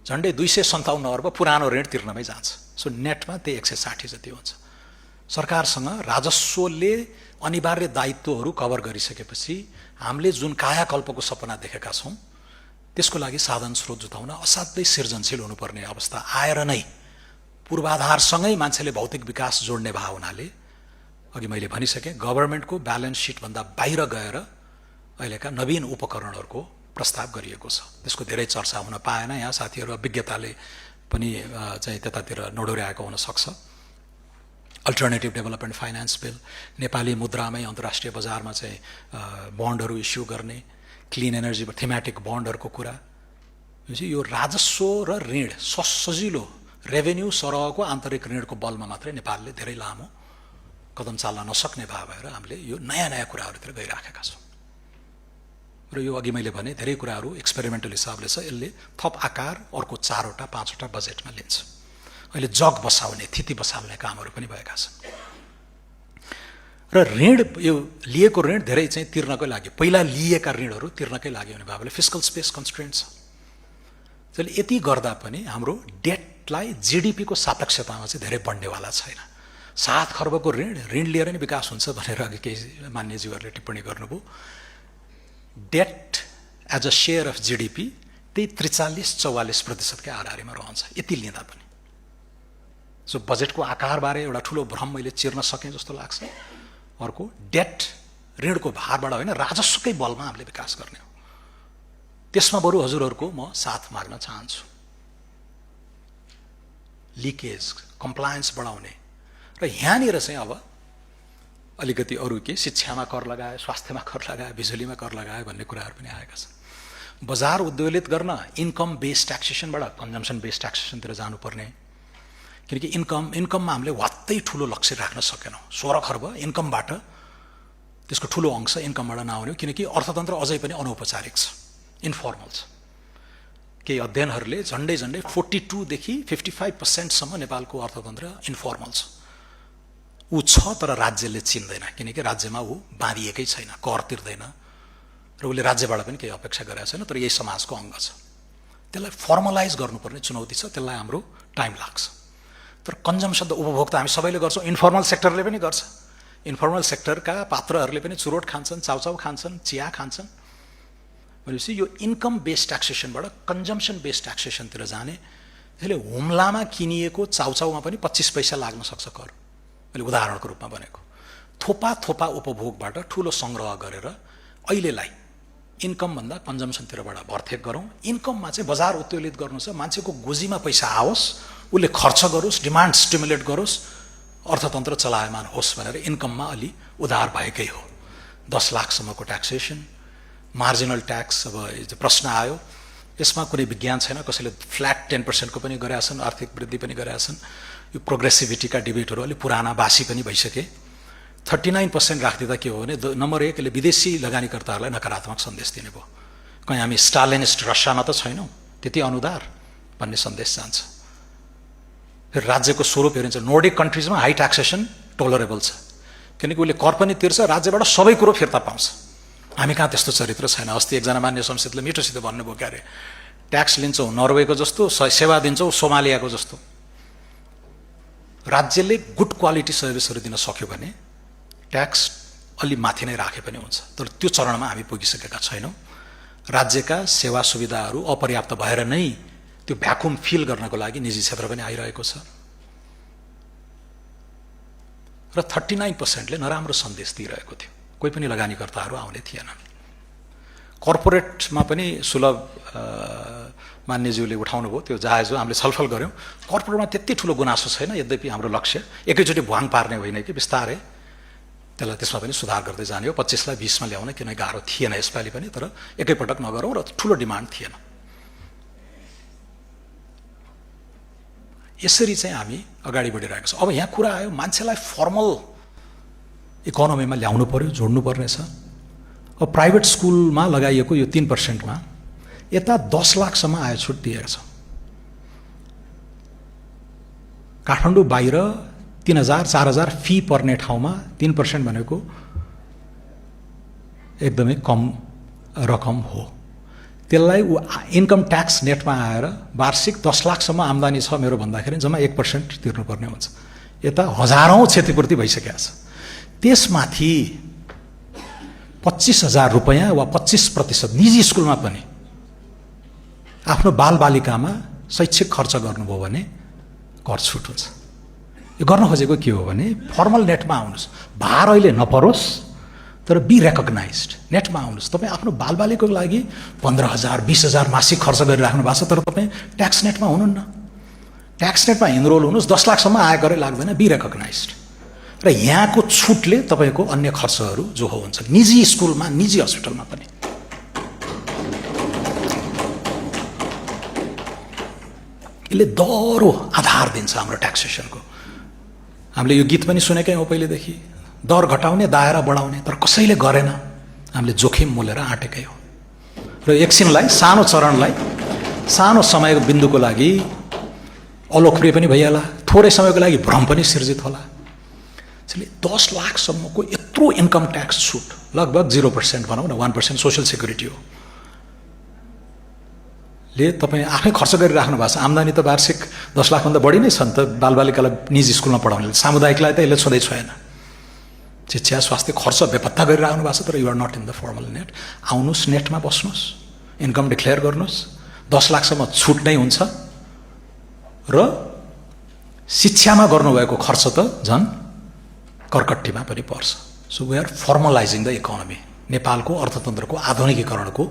झन्डै 257 अर्ब पुरानो ऋण तिर्नमै जान्छ। सो नेटमा त्यही 160 जति हुन्छ। सरकारसँग राजस्वले अनिवार्य दायित्वहरू कभर गरिसकेपछि हामीले जुन कायाकल्पको सपना देखेका छौँ त्यसको लागि साधन स्रोत जुटाउन असाध्यै सृजनशील हुनुपर्ने अवस्था आएर नै पूर्वाधारसँगै मान्छेले भौतिक विकास जोड्ने भाव हुनाले अघि मैले भनिसकेँ गभर्मेन्टको ब्यालेन्स सिटभन्दा बाहिर गएर अहिलेका नवीन उपकरणहरूको प्रस्ताव गरिएको छ। त्यसको धेरै चर्चा हुन पाएन। यहाँ साथीहरू अभिज्ञताले पनि चाहिँ त्यतातिर नडोर्याएको हुन सक्छ। Alternative development finance bill, Nepali मुद्रामै अन्तर्राष्ट्रिय बजारमा चाहिँ बन्डहरू इस्यु गर्ने, क्लिन एनर्जी थीमेटिक बन्डहरूको कुरा। यो राजस्व र ऋण सजिलो रेभेन्यू सरहको आन्तरिक ऋणको बलमा मात्रै नेपालले धेरै लामो कदम चाल्न नसक्ने भए भएर हामीले यो नयाँ नयाँ कुराहरूतिर गइराखेका छौँ। र यो अघि मैले भने धेरै कुराहरू एक्सपेरिमेन्टल हिसाबले छ। यसले थप आकार अर्को 4वटा 5वटा बजेटमा लिन्छ। अहिले जग बसाउने, थिति बसाल्ने कामहरू पनि भएका छन्। र ऋण, यो लिएको ऋण धेरै चाहिँ तिर्नकै लागि, पहिला लिएका ऋणहरू तिर्नकै लागि हुने भएकोले फिस्कल स्पेस कन्स्ट्रेन्ट छ। त्यसले यति गर्दा पनि हाम्रो डेटलाई जीडीपीको सापेक्षतामा चाहिँ धेरै बढ्नेवाला छैन। 7 खर्बको ऋण लिएर नै विकास हुन्छ भनेर अघि केही मान्यज्यूहरूले टिप्पणी गर्नुभयो। That as a share of GDP त्यही 43-44%कै आधारमा रहन्छ यति लिँदा पनि। सो बजेटको आकारबारे एउटा ठुलो भ्रम मैले चिर्न सकेँ जस्तो लाग्छ। अर्को, डेट ऋणको भारबाट होइन राजस्वकै बलमा हामीले विकास गर्ने हो। त्यसमा बरु हजुरहरूको म साथ माग्न चाहन्छु। लिकेज, कम्प्लायन्स बढाउने र यहाँनिर चाहिँ अब अलिकति अरू के शिक्षामा कर लगाए, स्वास्थ्यमा कर लगाए, बिजुलीमा कर लगाए भन्ने कुराहरू पनि आएका छन्। बजार उद्वेलित गर्न इन्कम बेस्ड ट्याक्सेसनबाट कन्जम्सन बेस्ड ट्याक्सेसनतिर जानुपर्ने, किनकि इन्कममा हामीले वात्तै ठुलो लक्ष्य राख्न सकेनौँ। 16 खर्ब इन्कमबाट, त्यसको ठुलो अंश इन्कमबाट नआउने, किनकि अर्थतन्त्र अझै पनि अनौपचारिक छ, इन्फर्मल छ। केही अध्ययनहरूले झन्डै 42 देखि 55% नेपालको अर्थतन्त्र इन्फर्मल छ। ऊ छ तर राज्यले चिन्दैन, किनकि राज्यमा ऊ बाँधिएकै छैन, कर तिर्दैन र उसले राज्यबाट पनि केही अपेक्षा गरेको छैन, तर यही समाजको अङ्ग छ। त्यसलाई फर्मलाइज गर्नुपर्ने चुनौती छ। त्यसलाई हाम्रो टाइम लाग्छ। तर कन्जम्सन त उपभोक्ता हामी सबैले गर्छौँ, इन्फर्मल सेक्टरले पनि गर्छ। इन्फर्मल सेक्टरका पात्रहरूले पनि चुरोट खान्छन्, चाउचाउ खान्छन्, चिया खान्छन्। भनेपछि यो इन्कम बेस्ड ट्याक्सेसनबाट कन्जम्सन बेस्ड ट्याक्सेसनतिर जाने, त्यसले हुम्लामा किनिएको चाउचाउमा पनि 25 पैसा लाग्न सक्छ कर। मैले उदाहरणको रूपमा भनेको। थोपा उपभोगबाट ठुलो सङ्ग्रह गरेर अहिलेलाई इन्कमभन्दा कन्जम्सनतिरबाट भरथेक गरौँ। इन्कममा चाहिँ बजार उत्तेजित गर्नु छ, मान्छेको गोजीमा पैसा आओस्, उसले खर्च गरोस्, डिमान्ड स्टिमुलेट गरोस्, अर्थतन्त्र चलायमान होस् भनेर इन्कममा अलि उधार भएकै हो। 10 लाखसम्मको ट्याक्सेसन, मार्जिनल ट्याक्स। अब प्रश्न आयो, यसमा कुनै विज्ञान छैन, कसैले फ्ल्याट 10% को पनि गरेका छन्, आर्थिक वृद्धि पनि गरेका छन्। यो प्रोग्रेसिभिटीका डिबेटहरू अलि पुराना बासी पनि भइसके। 39% राखिदिँदा के हो भने, नम्बर 1 यसले विदेशी लगानीकर्ताहरूलाई नकारात्मक सन्देश दिने भयो। कहीँ हामी स्टालिनिस्ट रसियामा त छैनौँ, त्यति अनुदार भन्ने सन्देश जान्छ। फेरि राज्यको स्वरूप हेरिन्छ, नोर्डिक कन्ट्रिजमा हाई ट्याक्सेसन टोलरेबल छ, किनकि उसले कर पनि तिर्छ, राज्यबाट सबै कुरो फिर्ता पाउँछ। हामी कहाँ त्यस्तो चरित्र छैन। अस्ति एकजना मान्य संसदले मिठोसित भन्नुभयो, क्यारे ट्याक्स लिन्छौँ नर्वेको जस्तो, सेवा दिन्छौँ सोमालियाको जस्तो। राज्यले गुड क्वालिटी सर्भिसहरू दिन सक्यो भने ट्याक्स अलि माथि नै राखे पनि हुन्छ, तर त्यो चरणमा हामी पुगिसकेका छैनौँ। राज्यका सेवा सुविधाहरू अपर्याप्त भएर नै त्यो भ्याकुम फिल गर्नको लागि निजी क्षेत्र पनि आइरहेको छ र 39%ले नराम्रो सन्देश दिइरहेको थियो। कोही पनि लगानीकर्ताहरू आउने थिएनन्। कर्पोरेटमा पनि सुलभ मान्यज्यूले उठाउनु भयो त्यो जायज हो, हामीले छलफल गऱ्यौँ। कर्पोरेटमा त्यति ठुलो गुनासो छैन, यद्यपि हाम्रो लक्ष्य एकैचोटि भुवाङ पार्ने होइन कि बिस्तारै त्यसलाई त्यसमा पनि सुधार गर्दै जाने हो। 25लाई 20मा ल्याउन किन गाह्रो थिएन यसपालि पनि, तर एकैपटक नगरौँ र ठुलो डिमान्ड थिएन। यसरी चाहिँ हामी अगाडि बढिरहेको छ। अब यहाँ कुरा आयो मान्छेलाई फर्मल इकोनोमीमा ल्याउनु पर्यो, जोड्नु पर्नेछ। अब प्राइभेट स्कुलमा लगाइएको यो 3%मा यता 10 लाखसम्म आय छुट दिएको छ। काठमाडौँ बाहिर 3000 4000 फी पर्ने ठाउँमा 3% भनेको एकदमै कम रकम हो। त्यसलाई इन्कम ट्याक्स नेटमा आएर वार्षिक 10 लाखसम्म आम्दानी छ मेरो भन्दाखेरि जम्मा 1% तिर्नुपर्ने हुन्छ। यता हजारौँ क्षतिपूर्ति भइसकेको छ। त्यसमाथि 25,000 रुपैयाँ वा 25% निजी स्कुलमा पनि आफ्नो बालबालिकामा शैक्षिक खर्च गर्नुभयो भने कर छुट हुन्छ। यो गर्न खोजेको के हो भने फर्मल नेटमा आउनुहोस्, भार अहिले नपरोस् तर बी रेकग्नाइज्ड, नेटमा आउनुहोस्। तपाईँ आफ्नो बालबालिकाको लागि 15,000 20,000 मासिक खर्च गरिराख्नु भएको छ, तर तपाईँ ट्याक्स नेटमा हुनुहुन्न। ट्याक्स नेटमा इनरोल हुनुहोस्, 10 लाखसम्म आयकरै लाग्दैन, बी रेकग्नाइज्ड। र यहाँको छुटले तपाईँको अन्य खर्चहरू जो हो हुन्छ, निजी स्कुलमा निजी हस्पिटलमा पनि। यसले दह्रो आधार दिन्छ हाम्रो ट्याक्सेसनको। हामीले यो गीत पनि सुनेकै हो पहिलेदेखि, दर घटाउने दायरा बढाउने, तर कसैले गरेन। हामीले जोखिम मोलेर आँटेकै हो। र एकछिनलाई सानो चरणलाई सानो समयको बिन्दुको लागि अलोकप्रिय पनि भइहाल्ला, थोरै समयको लागि भ्रम पनि सिर्जित होला। त्यसले 10 लाखसम्मको यत्रो इन्कम ट्याक्स छुट, लगभग 0% भनौँ न, 1% सोसियल सेक्युरिटी हो, ले तपाईँ आफै खर्च गरिराख्नु भएको छ। आम्दानी त वार्षिक 10 लाखभन्दा बढी नै छ नि त बालबालिकालाई निजी स्कुलमा पढाउने। सामुदायिकलाई त यसले छँदै छैन। शिक्षा स्वास्थ्य खर्च बेपत्ता गरिराख्नु भएको छ, तर you're not in the formal net. आउनुहोस्, नेटमा बस्नुहोस्, इन्कम डिक्लेयर गर्नुहोस्, 10 लाखसम्म छुट नै हुन्छ। र शिक्षामा गर्नुभएको खर्च त झन् कर्कट्टीमा पनि पर्छ। So we are formalising the economy. नेपालको अर्थतन्त्रको आधुनिकीकरणको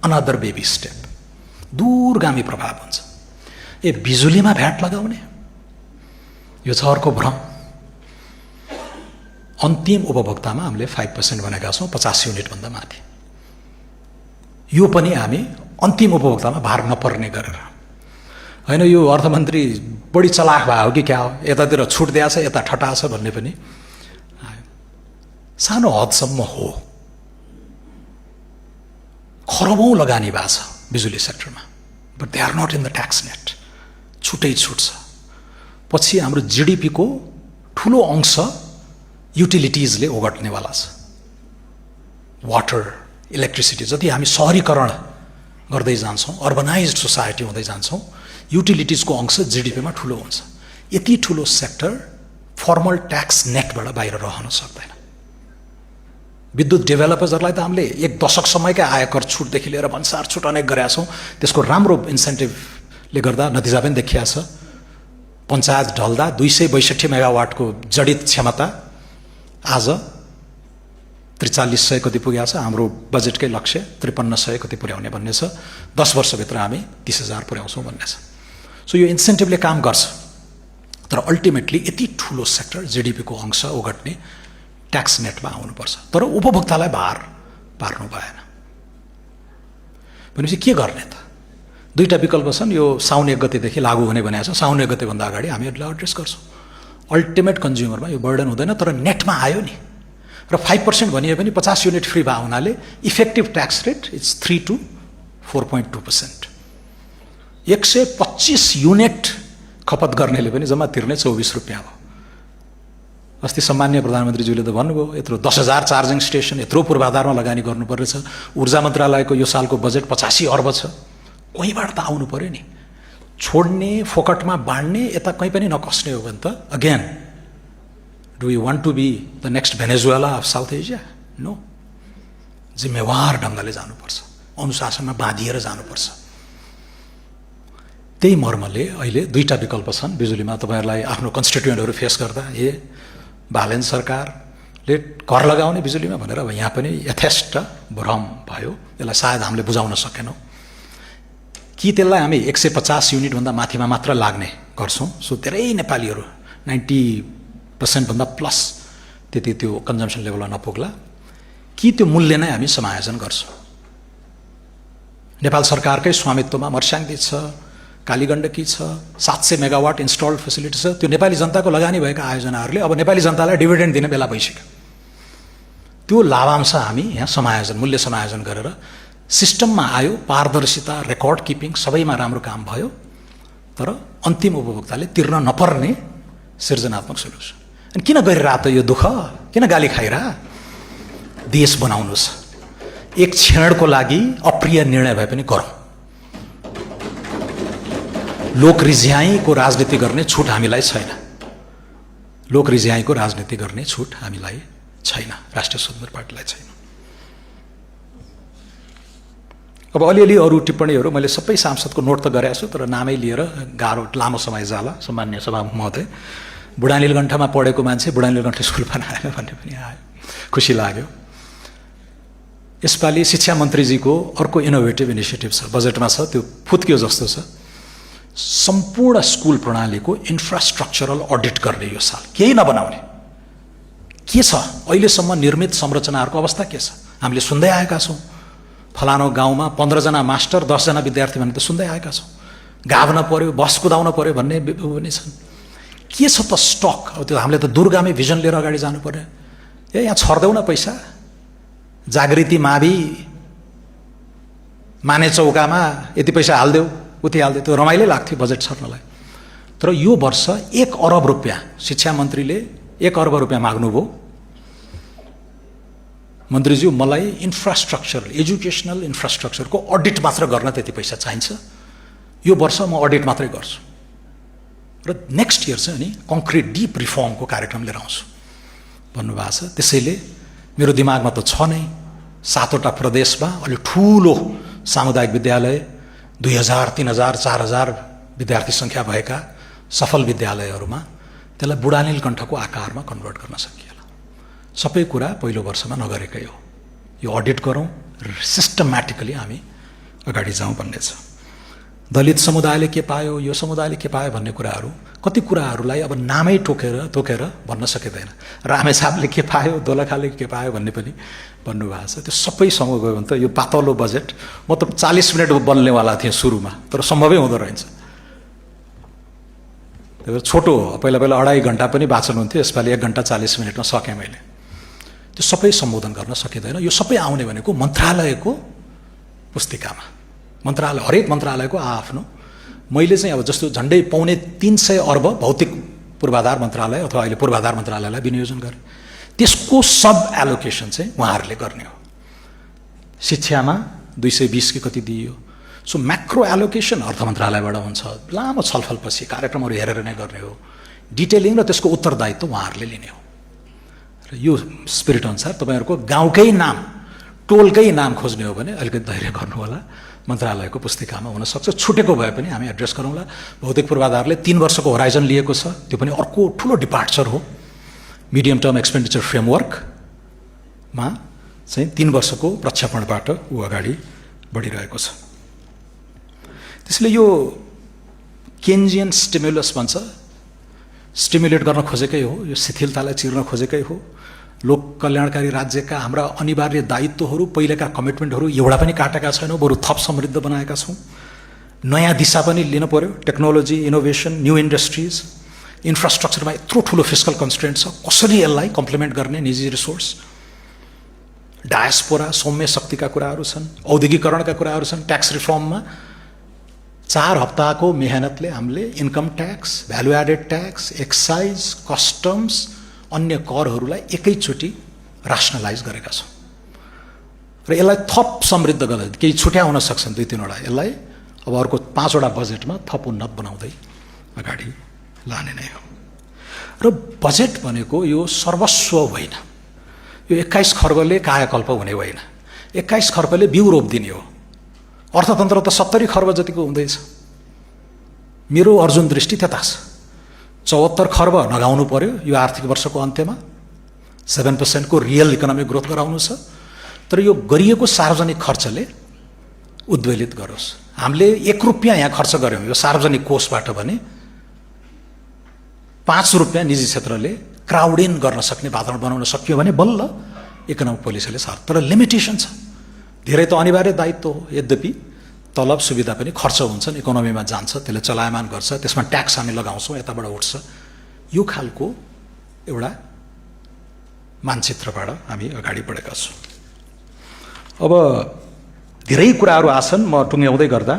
अनदर बेबी स्टेप। दूरगामी प्रभाव हुन्छ। बिजुलीमा भ्याट लगाउने, यो छ अर्को भ्रम। अन्तिम उपभोक्तामा हामीले 5% भनेका छौँ, 50 युनिटभन्दा माथि। यो पनि हामी अन्तिम उपभोक्तामा भार नपर्ने गरेर होइन। यो अर्थमन्त्री बढी चलाख भयो हो कि क्या हो, यतातिर छुट दिएको छ यता ठटा छ भन्ने पनि सानो हदसम्म हो। खरबौँ लगानी भएको छ बिजुली सेक्टरमा, but they are not in the tax net. छुटै छुट छ। पछि हाम्रो जिडिपीको ठुलो अंश युटिलिटिजले ओगट्नेवाला छ। वाटर, इलेक्ट्रिसिटी, जति हामी सहरीकरण गर्दै जान्छौँ, अर्बनाइज्ड सोसाइटी हुँदै जान्छौँ, युटिलिटिजको अंश जिडिपीमा ठुलो हुन्छ। यति ठुलो सेक्टर फर्मल ट्याक्स नेटबाट बाहिर रहन सक्दैन। विद्युत डेभलपर्सहरूलाई त हामीले 1 दशकसम्मकै आयकर छुटदेखि लिएर भन्सार छुट अनेक गरेका छौँ। त्यसको राम्रो इन्सेन्टिभले गर्दा नतिजा पनि देखिया छ। पञ्चायत ढल्दा 262 मेगावाटको जडित क्षमता आज 4300 कति पुगेको छ। हाम्रो बजेटकै लक्ष्य 5300 कति पुर्याउने भन्ने छ। 10 वर्षभित्र हामी 30,000 पुर्याउँछौँ भन्ने छ। सो यो इन्सेन्टिभले काम गर्छ, तर अल्टिमेटली यति ठुलो सेक्टर जिडिपीको अंश ओगट्ने ट्याक्स नेटमा आउनुपर्छ। तर उपभोक्तालाई भार पार्नु भएन भनेपछि के गर्ने त? दुईटा विकल्प छन्। यो साउन 1 गतेदेखि लागू हुने भनेको छ। साउन 1 गतेभन्दा अगाडि हामी यसलाई एड्रेस गर्छौँ। अल्टिमेट कन्ज्युमरमा यो बर्डन हुँदैन, तर नेटमा आयो नि। र 5% भनिए पनि 50 युनिट फ्री भए हुनाले effective tax rate it's 3 to 4.2%। 125 unit खपत गर्नेले पनि जम्मा तिर्ने 24 रुपियाँ हो। अस्ति सम्मान्य प्रधानमन्त्रीज्यूले त भन्नुभयो यत्रो 10,000 चार्जिङ स्टेसन, यत्रो पूर्वाधारमा लगानी गर्नुपर्नेछ। ऊर्जा मन्त्रालयको यो सालको बजेट 85 अर्ब छ। कहीँबाट त आउनु पर्यो नि। छोड्ने, फोकटमा बाँड्ने, यता कहीँ पनि नकस्ने हो भने त again do you want to be the next Venezuela of South Asia? No. जिम्मेवार ढङ्गले जानुपर्छ, अनुशासनमा बाँधिएर जानुपर्छ। त्यही मर्मले अहिले दुईटा विकल्प छन् बिजुलीमा। तपाईँहरूलाई आफ्नो कन्स्टिट्युएन्टहरू फेस गर्दा बालेन सरकारले कर लगाउने बिजुलीमा भनेर अब यहाँ पनि यथेष्ट भ्रम भयो। यसलाई सायद हामीले बुझाउन सकेनौँ कि त्यसलाई हामी 150 युनिटभन्दा माथिमा मात्र लाग्ने गर्छौँ। सो धेरै नेपालीहरू 90% भन्दा प्लस त्यति त्यो कन्जम्सन लेभलमा नपुग्ला कि त्यो मूल्य नै हामी समायोजन गर्छौँ। नेपाल सरकारकै स्वामित्वमा मर्स्याङदी छ, कालीगण्डकी छ, 700 मेगावाट इन्स्टल्ड फेसिलिटी छ। त्यो नेपाली जनताको लगानी भएका आयोजनाहरूले अब नेपाली जनतालाई डिभिडेन्ड दिने बेला भइसक्यो। त्यो लाभांश हामी यहाँ समायोजन, मूल्य समायोजन गरेर सिस्टममा आयो। पारदर्शिता, रेकर्ड किपिङ सबैमा राम्रो काम भयो। तर अन्तिम उपभोक्ताले तिर्न नपर्ने सृजनात्मक सोल्युसन। अनि किन गरिरह त यो दुःख? किन गाली खाइरह? देश बनाउनुहोस्। एक क्षणको लागि अप्रिय निर्णय भए पनि गरौँ। लोक रिझ्याइको राजनीति गर्ने छुट हामीलाई छैन। लोक रिझ्याइको राजनीति गर्ने छुट हामीलाई छैन, राष्ट्रिय स्वतन्त्र पार्टीलाई छैन। अब अलिअलि अरू टिप्पणीहरू मैले सबै सांसदको नोट त गरेको छु, तर नामै लिएर गाह्रो लामो समय जाला। सम्मान्य सभामुख महोदय, बुढा नीलकण्ठमा पढेको मान्छे बुढा नीलकण्ठ स्कुल बनाएन भन्ने पनि आयो, खुसी लाग्यो। यसपालि शिक्षा मन्त्रीजीको अर्को इनोभेटिभ इनिसिएटिभ छ, बजेटमा छ, त्यो फुत्कियो जस्तो छ। सम्पूर्ण स्कुल प्रणालीको इन्फ्रास्ट्रक्चरल अडिट गर्ने यो साल, केही नबनाउने। के छ अहिलेसम्म निर्मित संरचनाहरूको अवस्था के छ? हामीले सुन्दै आएका छौँ। फलानो गाउँमा 15 जना मास्टर 10 जना विद्यार्थी भन्ने त सुन्दै आएका छौँ। गाभ्न पर्यो, बस कुदाउन पर्यो भन्ने पनि छन्। के छ त स्टक? अब त्यो हामीले त दूरगामी भिजन लिएर अगाडि जानु पर्यो। यहाँ छर्दैउ न पैसा। जागृति मावि माने चौकामा यति पैसा हालिदेऊ, उति हालिदियो, त्यो रमाइलो लाग्थ्यो बजेट छर्नलाई। तर यो वर्ष 1 अरब रुपियाँ शिक्षा मन्त्रीले 1 अरब रुपियाँ माग्नुभयो। मन्त्रीज्यू, मलाई इन्फ्रास्ट्रक्चर, एजुकेसनल इन्फ्रास्ट्रक्चरको अडिट मात्र गर्न त्यति पैसा चाहिन्छ। यो वर्ष म अडिट मात्रै गर्छु र नेक्स्ट इयर चाहिँ अनि कङ्क्रिट डिप रिफर्मको कार्यक्रम लिएर आउँछु भन्नुभएको छ। त्यसैले मेरो दिमागमा त छ नै 7वटा प्रदेशमा अलि ठुलो सामुदायिक विद्यालय, 2000, 3000, 4000 विद्यार्थी सङ्ख्या भएका सफल विद्यालयहरूमा त्यसलाई बुढा नीलकण्ठको आकारमा कन्भर्ट गर्न सकिएला। सबै कुरा पहिलो वर्षमा नगरेकै हो। यो अडिट गरौँ र सिस्टमेटिकली हामी अगाडि जाउँ भन्ने छ। दलित समुदायले के पायो, यो समुदायले के पायो भन्ने कुराहरू, कति कुराहरूलाई अब नामै तोकेर भन्न सकिँदैन। रामेछापले के पायो, दोलखाले के पायो भन्ने पनि भन्नुभएको छ। त्यो सबै सँग गयो भने त यो पातलो बजेट, म त 40 मिनट बन्नेवाला थिएँ सुरुमा, तर सम्भवै हुँदो रहेछ। त्यो छोटो हो, पहिला 2.5 घन्टा पनि वाचन हुन्थ्यो, यसपालि 1 घन्टा 40 मिनटमा सकेँ मैले। त्यो सबै सम्बोधन गर्न सकिँदैन। यो सबै आउने भनेको मन्त्रालयको पुस्तिकामा। मन्त्रालय, हरेक मन्त्रालयको आफ्नो। मैले चाहिँ अब जस्तो झन्डै 350 अर्ब भौतिक पूर्वाधार मन्त्रालय अथवा अहिले पूर्वाधार मन्त्रालयलाई विनियोजन गरेँ। त्यसको सब एलोकेसन चाहिँ उहाँहरूले गर्ने हो। शिक्षामा 220 कि कति दिइयो। सो म्याक्रो एलोकेसन अर्थ मन्त्रालयबाट हुन्छ। लामो छलफलपछि कार्यक्रमहरू हेरेर नै गर्ने हो। डिटेलिङ र त्यसको उत्तरदायित्व उहाँहरूले लिने हो। र यो स्पिरिट अनुसार तपाईँहरूको गाउँकै नाम, टोलकै नाम खोज्ने हो भने अलिकति धैर्य गर्नु होला। मन्त्रालयको पुस्तिकामा हुनसक्छ, छुटेको भए पनि हामी एड्रेस गरौँला। भौतिक पूर्वाधारले 3 वर्षको होराइजन लिएको छ, त्यो पनि अर्को ठुलो डिपार्चर हो। मिडियम टर्म एक्सपेन्डिचर फ्रेमवर्कमा चाहिँ 3 वर्षको प्रक्षेपणबाट ऊ अगाडि बढिरहेको छ। त्यसले यो केन्जियन स्टिमुलस भन्छ, स्टिमुलेट गर्न खोजेकै हो, यो शिथिलतालाई चिर्न खोजेकै हो। लोक कल्याणकारी राज्यका हाम्रा अनिवार्य दायित्वहरू, पहिलेका कमिटमेन्टहरू एउटा पनि काटेका छैनौँ, बरु थप समृद्ध बनाएका छौँ। नयाँ दिशा पनि लिनु पर्यो। टेक्नोलोजी, इनोभेसन, न्यू इन्डस्ट्रिज, इन्फ्रास्ट्रक्चरमा यत्रो ठुलो फिस्कल कन्स्ट्रेन्ट छ, कसरी यसलाई कम्प्लिमेन्ट गर्ने निजी रिसोर्स। डायस्पोरा, सौम्य शक्तिका कुराहरू छन्, औद्योगिकरणका कुराहरू छन्। ट्याक्स रिफर्ममा 4 हप्ताको मेहनतले हामीले income tax, value added tax, excise, customs, अन्य करहरूलाई एकैचोटि रासनलाइज गरेका छौँ र यसलाई थप समृद्ध गर्दै केही छुट्या हुन सक्छन् 2-3 वटा, यसलाई अब अर्को 5 वटा बजेटमा थप उन्नत बनाउँदै अगाडि लाने नै हो। र बजेट भनेको यो सर्वस्व होइन, यो 21 खर्बले कायाकल्प हुने होइन, 21 खर्बले बिउ रोपिदिने हो। अर्थतन्त्र त 70 खर्ब जतिको हुँदैछ। मेरो अर्जुन दृष्टि त्यता छ। 74 खर्ब नगाउनु पर्यो यो आर्थिक वर्षको अन्त्यमा, 7% को रियल इकोनोमिक ग्रोथ गराउनु छ। तर यो गरिएको सार्वजनिक खर्चले उद्वेलित गरोस्। हामीले 1 रुपियाँ यहाँ खर्च गर्यौँ यो सार्वजनिक कोषबाट भने 5 रुपियाँ निजी क्षेत्रले क्राउड इन गर्न सक्ने वातावरण बनाउन सकियो भने बल्ल इकोनोमिक पोलिसीले सार्थ। तर लिमिटेसन छ। धेरै त अनिवार्य दायित्व हो, यद्यपि तलब सुविधा पनि खर्च हुन्छन्, इकोनोमीमा जान्छ, त्यसले चलायमान गर्छ, त्यसमा ट्याक्स हामी लगाउँछौँ, यताबाट उठ्छ। यो खालको एउटा मानचित्रबाट हामी अगाडि बढेका छौँ। अब धेरै कुराहरू आछन्, म टुङ्ग्याउँदै गर्दा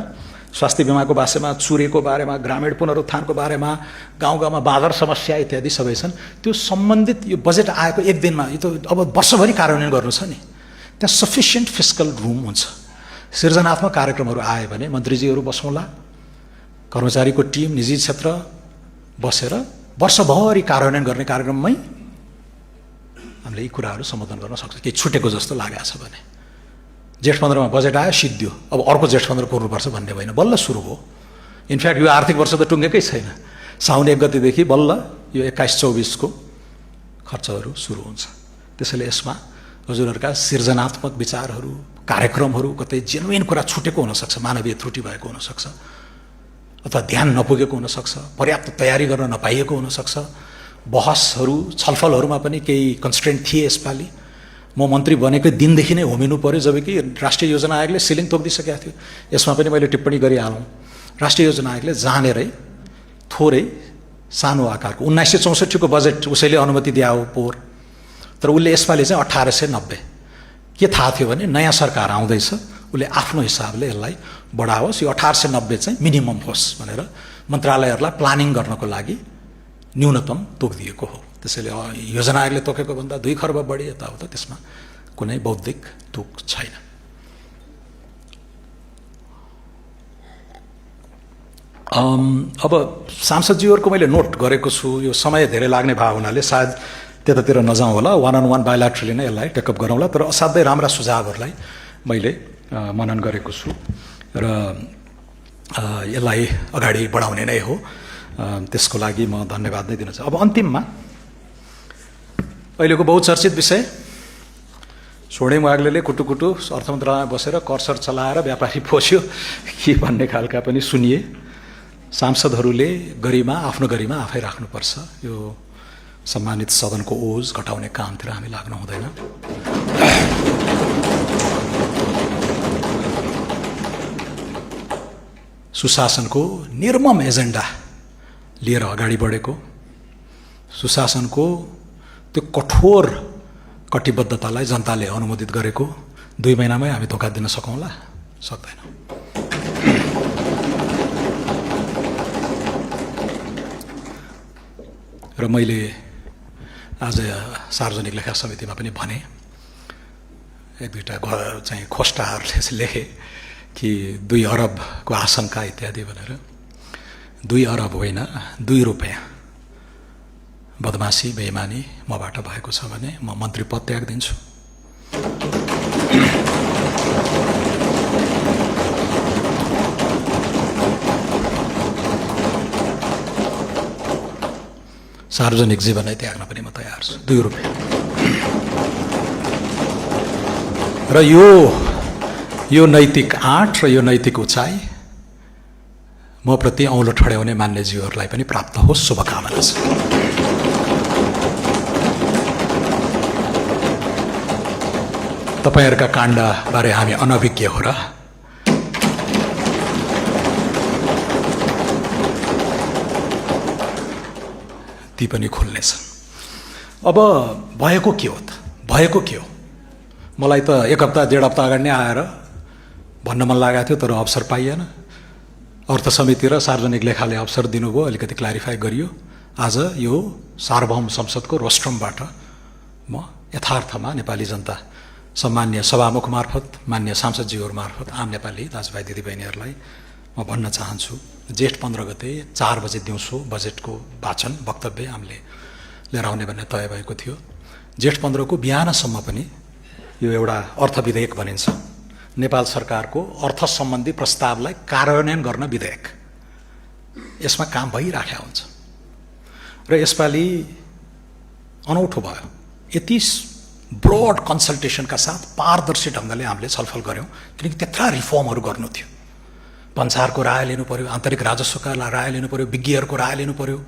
स्वास्थ्य बिमाको बारेमा, चुरेको बारेमा, ग्रामीण पुनरुत्थानको बारेमा, गाउँ गाउँमा बाँदर समस्या इत्यादि सबै छन्। त्यो सम्बन्धित यो बजेट आएको 1 दिनमा, यो त अब वर्षभरि कार्यान्वयन गर्नु छ नि, त्यहाँ सफिसियन्ट फिस्कल रुम हुन्छ। सृजनात्मक कार्यक्रमहरू आए भने मन्त्रीजीहरू बसौँला, कर्मचारीको टिम, निजी क्षेत्र बसेर वर्षभरि कार्यान्वयन गर्ने कार्यक्रममै हामीले यी कुराहरू सम्बोधन गर्न सक्छौँ। केही छुटेको जस्तो लागेको छ भने जेठ 15मा बजेट आयो, सिद्धियो, अब अर्को जेठ 15 गर्नुपर्छ भन्ने होइन, बल्ल सुरु हो। इनफ्याक्ट यो आर्थिक वर्ष त टुङ्गेकै छैन, साउन 1 गतेदेखि बल्ल यो 21-24 को खर्चहरू सुरु हुन्छ। त्यसैले यसमा हजुरहरूका सृजनात्मक विचारहरू, कार्यक्रमहरू, कतै जेन्युइन कुरा छुटेको हुनसक्छ, मानवीय त्रुटि भएको हुनसक्छ, अथवा ध्यान नपुगेको हुनसक्छ, पर्याप्त तयारी गर्न नपाइएको हुनसक्छ। बहसहरू, छलफलहरूमा पनि केही कन्स्ट्रेन्ट थिए यसपालि। म मन्त्री बनेकै दिनदेखि नै होमिनु पर्यो, जबकि राष्ट्रिय योजना आयोगले सिलिङ तोकिदिसकेको थियो। यसमा पनि मैले टिप्पणी गरिहालौँ, राष्ट्रिय योजना आयोगले जानेरै थोरै सानो आकारको 1964 को बजेट उसैले अनुमति दिया हो पोहोर, तर उसले यसपालि चाहिँ 1890 के थाहा थियो भने नयाँ सरकार आउँदैछ, उसले आफ्नो हिसाबले यसलाई बढाओस्, यो 1890 चाहिँ मिनिमम होस् भनेर मन्त्रालयहरूलाई प्लानिङ गर्नको लागि न्यूनतम तोकिदिएको हो। त्यसैले योजना आयोगले तोकेको भन्दा 2 खर्ब बढी यताउता, त्यसमा कुनै बौद्धिक तुक छैन। अब सांसदजीहरूको मैले नोट गरेको छु, यो समय धेरै लाग्ने भाव हुनाले सायद त्यतातिर नजाउँ होला, 1-on-1 बायोल्याट्रली नै यसलाई टेकअप गरौँला। तर असाध्यै राम्रा सुझावहरूलाई मैले मनन गरेको छु र यसलाई अगाडि बढाउने नै हो, त्यसको लागि म धन्यवाद नै दिन चाहन्छु। अब अन्तिममा अहिलेको बहुचर्चित विषय, छोडेम वाग्लेले कुटुकुटु अर्थ मन्त्रालयमा बसेर करसर चलाएर व्यापारी पोस्यो के भन्ने खालका पनि सुनिए। सांसदहरूले गरिमा, आफ्नो गरिमा आफै राख्नुपर्छ। यो सम्मानित सदनको ओज घटाउने कामतिर हामी लाग्नु हुँदैन। सुशासनको निर्मम एजेन्डा लिएर अगाडि बढेको, सुशासनको त्यो कठोर कटिबद्धतालाई जनताले अनुमोदित गरेको 2 महिनामै हामी धोका दिन सकौँला? सक्दैनौँ। र मैले आज सार्वजनिक लेखा समितिमा पनि भने, 1-2टा चाहिँ खोस्टाहरूले लेखे कि 2 अरबको आशंका इत्यादि भनेर। 2 अरब होइन, 2 रुपियाँ बदमासी, बेइमानी मबाट भएको छ भने म मन्त्री पद त्याग दिन्छु। सार्वजनिक जीवनै त्याग्न पनि म तयार छु, 2 रुपियाँ। र यो नैतिक आँट र यो नैतिक उचाइ म प्रति औँलो ठड्याउने मान्यज्यूहरूलाई पनि प्राप्त होस्, शुभकामना छ। तपाईहरुका काण्डबारे हामी अनभिज्ञ हो र? ती पनि खुल्नेछन्। अब भएको के हो त? भएको के हो? मलाई त एक हप्ता डेढ हप्ता अगाडि नै आएर भन्न मन लागेको थियो, तर अवसर पाइएन। अर्थ समिति र सार्वजनिक लेखाले अवसर दिनुभयो, अलिकति क्ल्यारिफाई गरियो। आज यो सार्वभौम संसदको रोस्ट्रमबाट म यथार्थमा नेपाली जनता, सम्मान्य सभामुख मार्फत, मान्य सांसदज्यूहरू मार्फत आम नेपाली दाजुभाइ दिदीबहिनीहरूलाई म भन्न चाहन्छु, जेठ 15 गते 4 बजे दिउँसो बजेटको वाचन वक्तव्य हामीले लिएर आउने भन्ने तय भएको थियो। जेठ 15 को बिहानसम्म पनि यो एउटा अर्थ विधेयक भनिन्छ, नेपाल सरकारको अर्थ सम्बन्धी प्रस्तावलाई कार्यान्वयन गर्न विधेयक, यसमा काम भइराखेको हुन्छ। र यसपालि अनौठो भयो, यति ब्रोड कन्सल्टेसनका साथ पारदर्शी ढङ्गले हामीले छलफल गऱ्यौँ, किनकि त्यत्रा रिफर्महरू गर्नु थियो। भन्सारको राय लिनु पर्यो, आन्तरिक राजस्वका राय लिनु पर्यो, विज्ञहरूको राय लिनु पर्यो,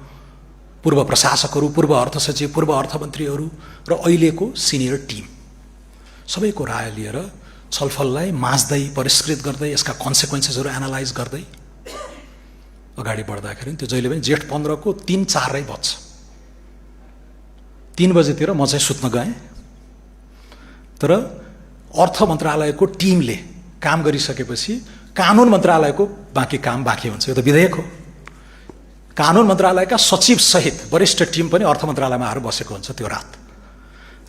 पूर्व प्रशासकहरू, पूर्व अर्थ सचिव, पूर्व अर्थमन्त्रीहरू र अहिलेको सिनियर टिम सबैको राय लिएर छलफललाई माझ्दै, परिष्कृत गर्दै, यसका कन्सिक्वेन्सेसहरू एनालाइज गर्दै अगाडि बढ्दाखेरि त्यो जहिले पनि जेठ 15 को 3-4 बज्छ। 3 बजेतिर म चाहिँ सुत्न गएँ, तर अर्थ मन्त्रालयको टिमले काम गरिसकेपछि कानुन मन्त्रालयको बाँकी काम बाँकी हुन्छ। यो त विधेयक हो। कानुन मन्त्रालयका सचिव सहित वरिष्ठ टिम पनि अर्थ मन्त्रालयमा आएर बसेको हुन्छ त्यो रात,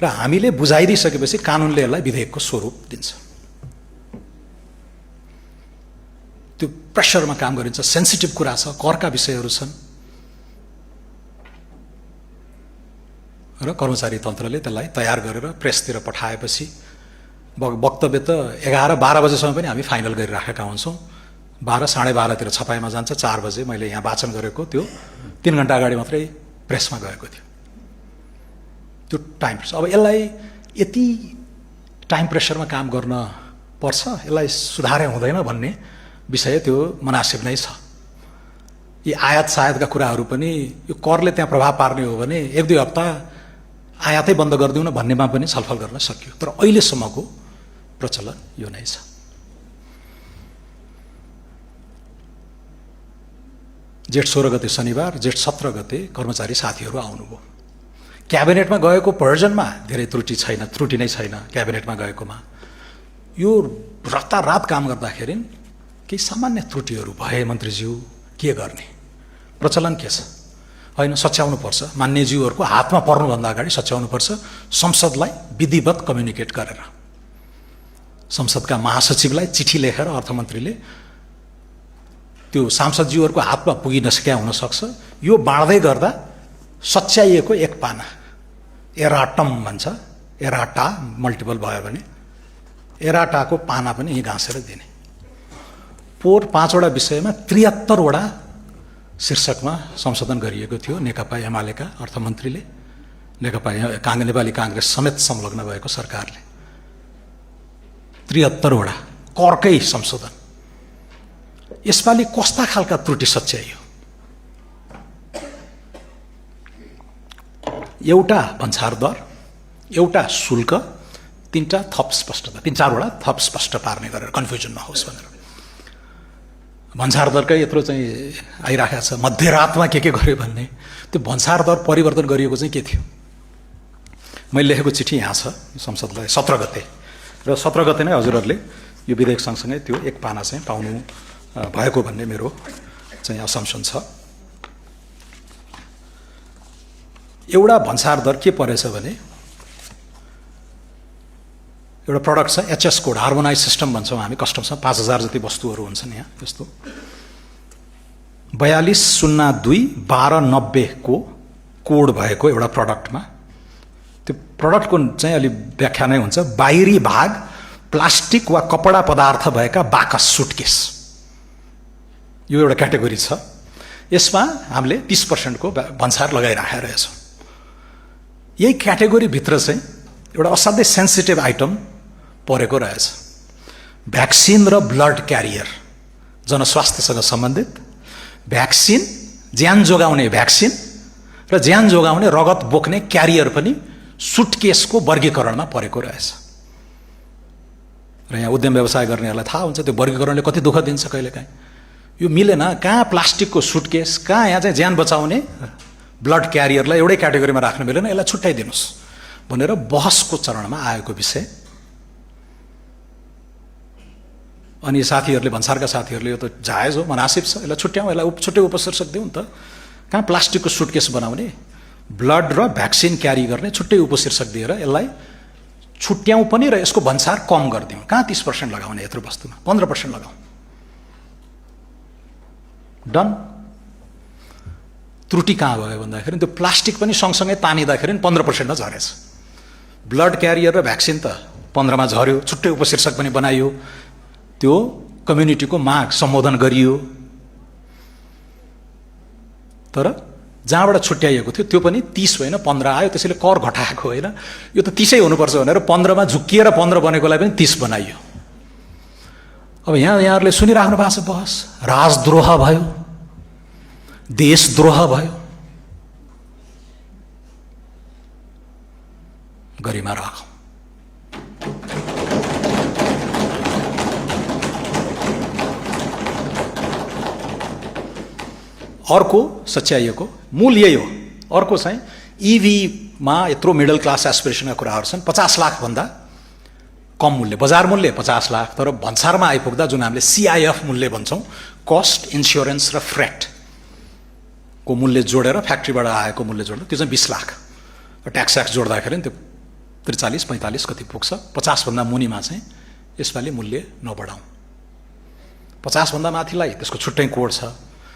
र हामीले बुझाइदिइसकेपछि कानुनले यसलाई विधेयकको स्वरूप दिन्छ। त्यो प्रेसरमा काम गरिन्छ, सेन्सिटिभ कुरा छ, करका विषयहरू छन्, र कर्मचारी तन्त्रले त्यसलाई तयार गरेर प्रेसतिर पठाएपछि वक्तव्य त 11-12 बजेसम्म पनि हामी फाइनल गरिराखेका हुन्छौँ। 12-12:30 छपाईमा जान्छ। 4 बजे मैले यहाँ वाचन गरेको त्यो 3 घण्टा अगाडि मात्रै प्रेसमा गएको थियो। त्यो टाइम प्रेसर, अब यसलाई यति टाइम प्रेसरमा काम गर्न पर्छ, यसलाई सुधारे हुँदैन भन्ने विषय त्यो मुनासिब नै छ। यी आयात सायातका कुराहरू पनि यो करले त्यहाँ प्रभाव पार्ने हो भने 1-2 हप्ता आयातै बन्द गरिदिउँ न भन्नेमा पनि छलफल गर्न सकियो, तर अहिलेसम्मको प्रचलन यो नै छ। जेठ 16 गते शनिबार, जेठ 17 गते कर्मचारी साथीहरू आउनुभयो। क्याबिनेटमा गएको भर्जनमा धेरै त्रुटि नै छैन। क्याबिनेटमा गएकोमा यो रातारात काम गर्दाखेरि केही सामान्य त्रुटिहरू भए मन्त्रीज्यू के गर्ने, प्रचलन के छ? होइन, सच्याउनुपर्छ, मान्यज्यूहरूको हातमा पर्नुभन्दा अगाडि सच्याउनुपर्छ, संसदलाई विधिवत कम्युनिकेट गरेर। संसदका महासचिवलाई चिठी लेखेर अर्थमन्त्रीले त्यो सांसदज्यूहरूको हातमा पुगि नसकेका हुनसक्छ, यो बाँड्दै गर्दा सच्याइएको एक पाना, एराटम भन्छ, एराटा मल्टिपल भयो भने एराटाको पाना पनि यही घाँसेर दिने। 5 वटा विषयमा 73 वटा शीर्षकमा संशोधन गरिएको थियो नेकपा एमालेका अर्थमन्त्रीले, नेपाली काङ्ग्रेस समेत संलग्न भएको सरकारले। 73 वटा करकै संशोधन। यसपालि कस्ता खालका त्रुटि सच्याइयो? एउटा भन्सार दर, एउटा शुल्क, 3-4 वटा थप स्पष्ट पार्ने गरेर कन्फ्युजन नहोस् भनेर। भन्सार दरकै यत्रो चाहिँ आइराखेको छ, मध्यरातमा के गर्यो भन्ने। त्यो भन्सार दर परिवर्तन गरिएको चाहिँ के थियो? मैले लेखेको चिठी यहाँ छ संसदलाई 17 गते, र 17 गते नै हजुरहरूले यो विधेयक सँगसँगै त्यो एक पाना चाहिँ पाउनु भएको भन्ने मेरो चाहिँ असम्पसन छ। एउटा भन्सार दर के परेछ भने, एउटा प्रडक्ट छ एचएस कोड, हार्मोनाइज सिस्टम भन्छौँ हामी कस्टमसमा, 5000 जति वस्तुहरू हुन्छन् यहाँ। त्यस्तो 4202-1290 को कोड भएको एउटा प्रडक्टमा, त्यो प्रडक्टको चाहिँ अलि व्याख्या नै हुन्छ, बाहिरी भाग प्लास्टिक वा कपडा पदार्थ भएका बाकस, सुटकेस, यो एउटा क्याटेगोरी छ। यसमा हामीले 30% को भन्सार लगाइराखेका रहेछौँ। यही क्याटेगोरीभित्र चाहिँ एउटा असाध्यै सेन्सिटिभ आइटम परेको रहेछ, भ्याक्सिन र ब्लड क्यारियर, जनस्वास्थ्यसँग सम्बन्धित भ्याक्सिन, ज्यान जोगाउने भ्याक्सिन र ज्यान जोगाउने रगत बोक्ने क्यारियर पनि सुटकेसको वर्गीकरणमा परेको रहेछ। र यहाँ उद्यम व्यवसाय गर्नेहरूलाई थाहा हुन्छ त्यो वर्गीकरणले कति दुःख दिन्छ कहिलेकाहीँ। यो मिलेन, कहाँ प्लास्टिकको सुटकेस, कहाँ यहाँ चाहिँ ज्यान बचाउने ब्लड क्यारियरलाई एउटै क्याटेगोरीमा राख्न मिलेन, यसलाई छुट्याइदिनुहोस् भनेर बहसको चरणमा आएको विषय अनि साथीहरूले भन्सारका साथीहरूले यो त जायज हो, मनासिब छ, यसलाई छुट्याउँ, यसलाई छुट्टै उपशीर्षक दिउँ नि त। कहाँ प्लास्टिकको सुटकेस बनाउने, ब्लड र भ्याक्सिन क्यारी गर्ने छुट्टै उपशीर्षक दिएर यसलाई छुट्याउँ पनि र यसको भन्सार कम गरिदिउँ। कहाँ 30% लगाउने यत्रो वस्तुमा, 15% लगाउँ, डन। त्रुटि कहाँ भयो भन्दाखेरि त्यो प्लास्टिक पनि सँगसँगै तानिँदाखेरि 15%मा झरेछ। ब्लड क्यारियर र भ्याक्सिन त 15मा झऱ्यो, छुट्टै उपशीर्षक पनि बनाइयो, त्यो कम्युनिटीको माग सम्बोधन गरियो। तर जहाँबाट छुट्याइएको थियो त्यो पनि 30 होइन 15 आयो, त्यसैले कर घटाएको होइन। यो त 30 हुनुपर्छ भनेर 15मा झुक्किएर 15 बनेकोलाई पनि 30 बनाइयो। अब यहाँहरूले सुनिराख्नु भएको छ बहस, राजद्रोह भयो, देशद्रोह भयो, गरिमा राखौँ। अर्को सच्याइएको मूल यही हो। अर्को चाहिँ इभीमा यत्रो मिडल क्लास एस्पिरेसनका कुराहरू छन्। 50 लाख भन्दा कम मूल्य, बजार मूल्य 50 लाख, तर भन्सारमा आइपुग्दा जुन हामीले CIF मूल्य भन्छौँ, कस्ट, इन्स्योरेन्स र फ्रेट को मूल्य जोडेर फ्याक्ट्रीबाट आएको मूल्य जोडेर त्यो चाहिँ 20 लाख, ट्याक्स जोड्दाखेरि त्यो 43-45 कति पुग्छ। 50 भन्दा मुनिमा चाहिँ यसपालि मूल्य नबढाउँ। 50 भन्दा माथिलाई त्यसको छुट्टै कोड छ।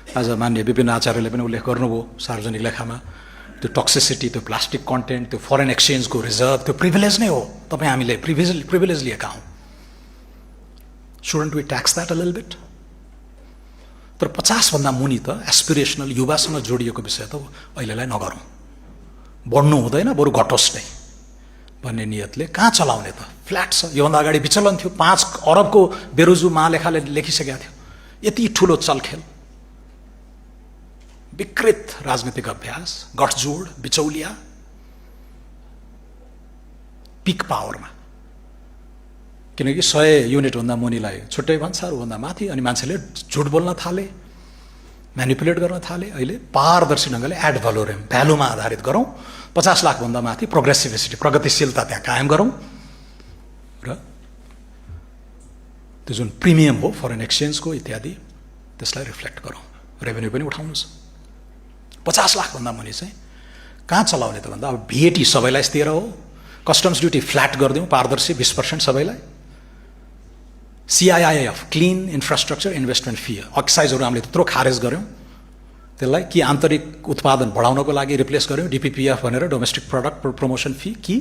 आज मान्य विपिन आचार्यले पनि उल्लेख गर्नुभयो सार्वजनिक लेखामा, त्यो टक्सिसिटी, त्यो प्लास्टिक कन्टेन्ट, त्यो फरेन एक्सचेन्जको रिजर्भ, त्यो प्रिभिलेज नै हो। तपाईँ हामीले प्रिभिलेज लिएका हौँ। Shouldn't we tax that a little bit? तर 50 भन्दा मुनि त एस्पिरेसनल युवासँग जोडिएको विषय त अहिलेलाई नगरौँ, बढ्नु हुँदैन, बरु घटोस् नै भन्ने नियतले कहाँ चलाउने त? फ्ल्याट छ। योभन्दा अगाडि विचलन थियो, 5 अरबको बेरोजु महालेखाले लेखिसकेका थियो। यति ठुलो चलखेल, विकृत राजनीतिक अभ्यास, गठजोड, बिचौलिया, पिक पावरमा। किनकि 100 युनिटभन्दा मुनिलाई छुट्टै भन्सारभन्दा माथि, अनि मान्छेले झुट बोल्न थाले, म्यानिपुलेट गर्न थाले। अहिले पारदर्शी ढङ्गले एड भ्यालोरेम, भ्यालुमा आधारित गरौँ। 50 लाखभन्दा माथि प्रोग्रेसिभिसिटी, प्रगतिशीलता त्यहाँ कायम गरौँ र त्यो जुन प्रिमियम हो फरेन एक्सचेन्जको इत्यादि त्यसलाई रिफ्लेक्ट गरौँ। रेभेन्यू पनि उठाउनुहोस्। 50 लाखभन्दा मुनि चाहिँ कहाँ चलाउने त भन्दा अब VAT सबैलाई 13 हो, कस्टम्स ड्युटी फ्ल्याट गरिदिउँ, पारदर्शी 20% सबैलाई। CIF clean infrastructure investment fee, एक्साइजहरू हामीले त्यत्रो खारेज गऱ्यौँ, त्यसलाई कि आन्तरिक उत्पादन बढाउनको लागि रिप्लेस गऱ्यौँ, DPPF भनेर डोमेस्टिक प्रडक्ट प्रमोसन फी, कि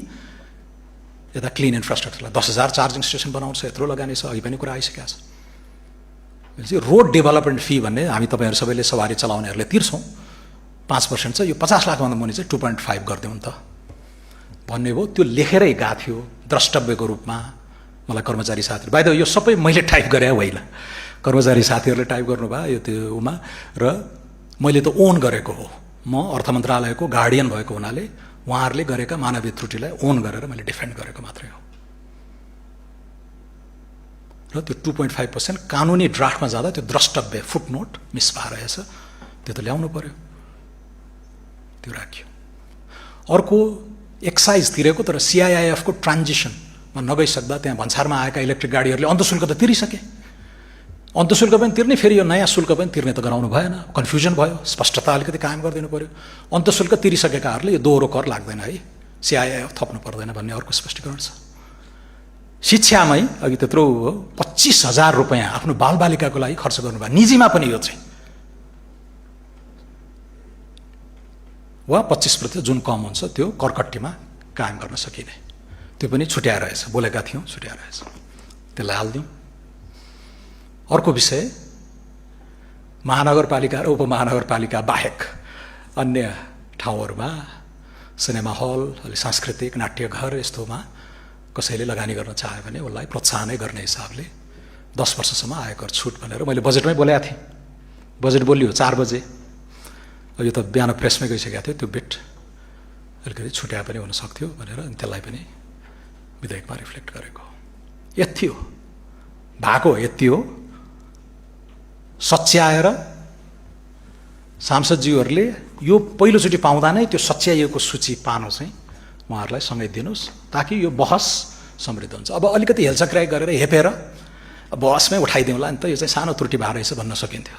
यता क्लिन इन्फ्रास्ट्रक्चरलाई 10,000 चार्जिङ स्टेसन बनाउँछ, यत्रो लगानी छ, अघि पनि कुरा आइसकेको छ। रोड डेभलपमेन्ट फी भन्ने हामी तपाईँहरू सबैले सवारी चलाउनेहरूले तिर्छौँ, 5% छ। यो 50 लाखभन्दा मुनि चाहिँ 2.5 गरिदिउँ नि त भन्ने भयो। त्यो लेखेरै गएको थियो द्रष्टव्यको रूपमा। मलाई कर्मचारी साथीहरू, बाइ द वे यो सबै मैले टाइप गरेँ होइन, कर्मचारी साथीहरूले टाइप गर्नुभयो यो त्योमा, र मैले त ओन गरेको हो। म अर्थ मन्त्रालयको गार्डियन भएको हुनाले उहाँहरूले गरेका मानवीय त्रुटिलाई ओन गरेर मैले डिफेन्ड गरेको मात्रै हो। र त्यो 2.5% कानुनी ड्राफ्टमा जाँदा त्यो द्रष्टव्य फुटनोट मिस भएर रहेछ, त्यो त ल्याउनु पर्यो, त्यो राख्यो। अर्को एक्साइज तिरेको तर CIF को ट्रान्जिसनमा नगइसक्दा त्यहाँ भन्सारमा आएका इलेक्ट्रिक गाडीहरूले अन्तशुल्क त तिरिसके, अन्तशुल्क पनि तिर्ने, फेरि यो नयाँ शुल्क पनि तिर्ने त गराउनु भएन, कन्फ्युजन भयो। स्पष्टता अलिकति कायम गरिदिनु पर्यो। अन्तशुल्क तिरिसकेकाहरूले यो दोहोरो कर लाग्दैन है, CIF थप्नु पर्दैन भन्ने अर्को स्पष्टीकरण छ। शिक्षामै अघि त्यत्रो 25,000 रुपियाँ आफ्नो बालबालिकाको लागि खर्च गर्नुभयो, निजीमा पनि यो चाहिँ, वा 25% जुन कम हुन्छ त्यो करकट्टीमा कायम गर्न सकिने, त्यो पनि छुट्याएर रहेछ, बोलेका थियौँ छुट्याएर रहेछ, त्यसलाई हालिदिउँ। अर्को विषय, महानगरपालिका र उपमहानगरपालिका बाहेक अन्य ठाउँहरूमा सिनेमा हल, अलि सांस्कृतिक नाट्यघर यस्तोमा कसैले लगानी गर्न चाह्यो भने उसलाई प्रोत्साहनै गर्ने हिसाबले 10 वर्षसम्म आयकर छुट भनेर मैले बजेटमै बोलेको थिएँ। बजेट बोलियो 4 बजे, यो त बिहान प्रेसमै गइसकेको थियो, त्यो बिट अलिकति छुट्या पनि हुन सक्थ्यो भनेर त्यसलाई पनि विधेयकमा रिफ्लेक्ट गरेको। यति हो भएको, यति हो। सच्याएर सांसदज्यूहरूले यो पहिलोचोटि पाउँदा नै त्यो सच्याइएको सूची पानो चाहिँ उहाँहरूलाई सँगै दिनुहोस्, ताकि यो बहस समृद्ध हुन्छ। अब अलिकति हेलचक्राइ गरेर हेपेर बहसमै उठाइदिउँला नि त, यो चाहिँ सानो त्रुटि भएर रहेछ भन्न सकिन्थ्यो।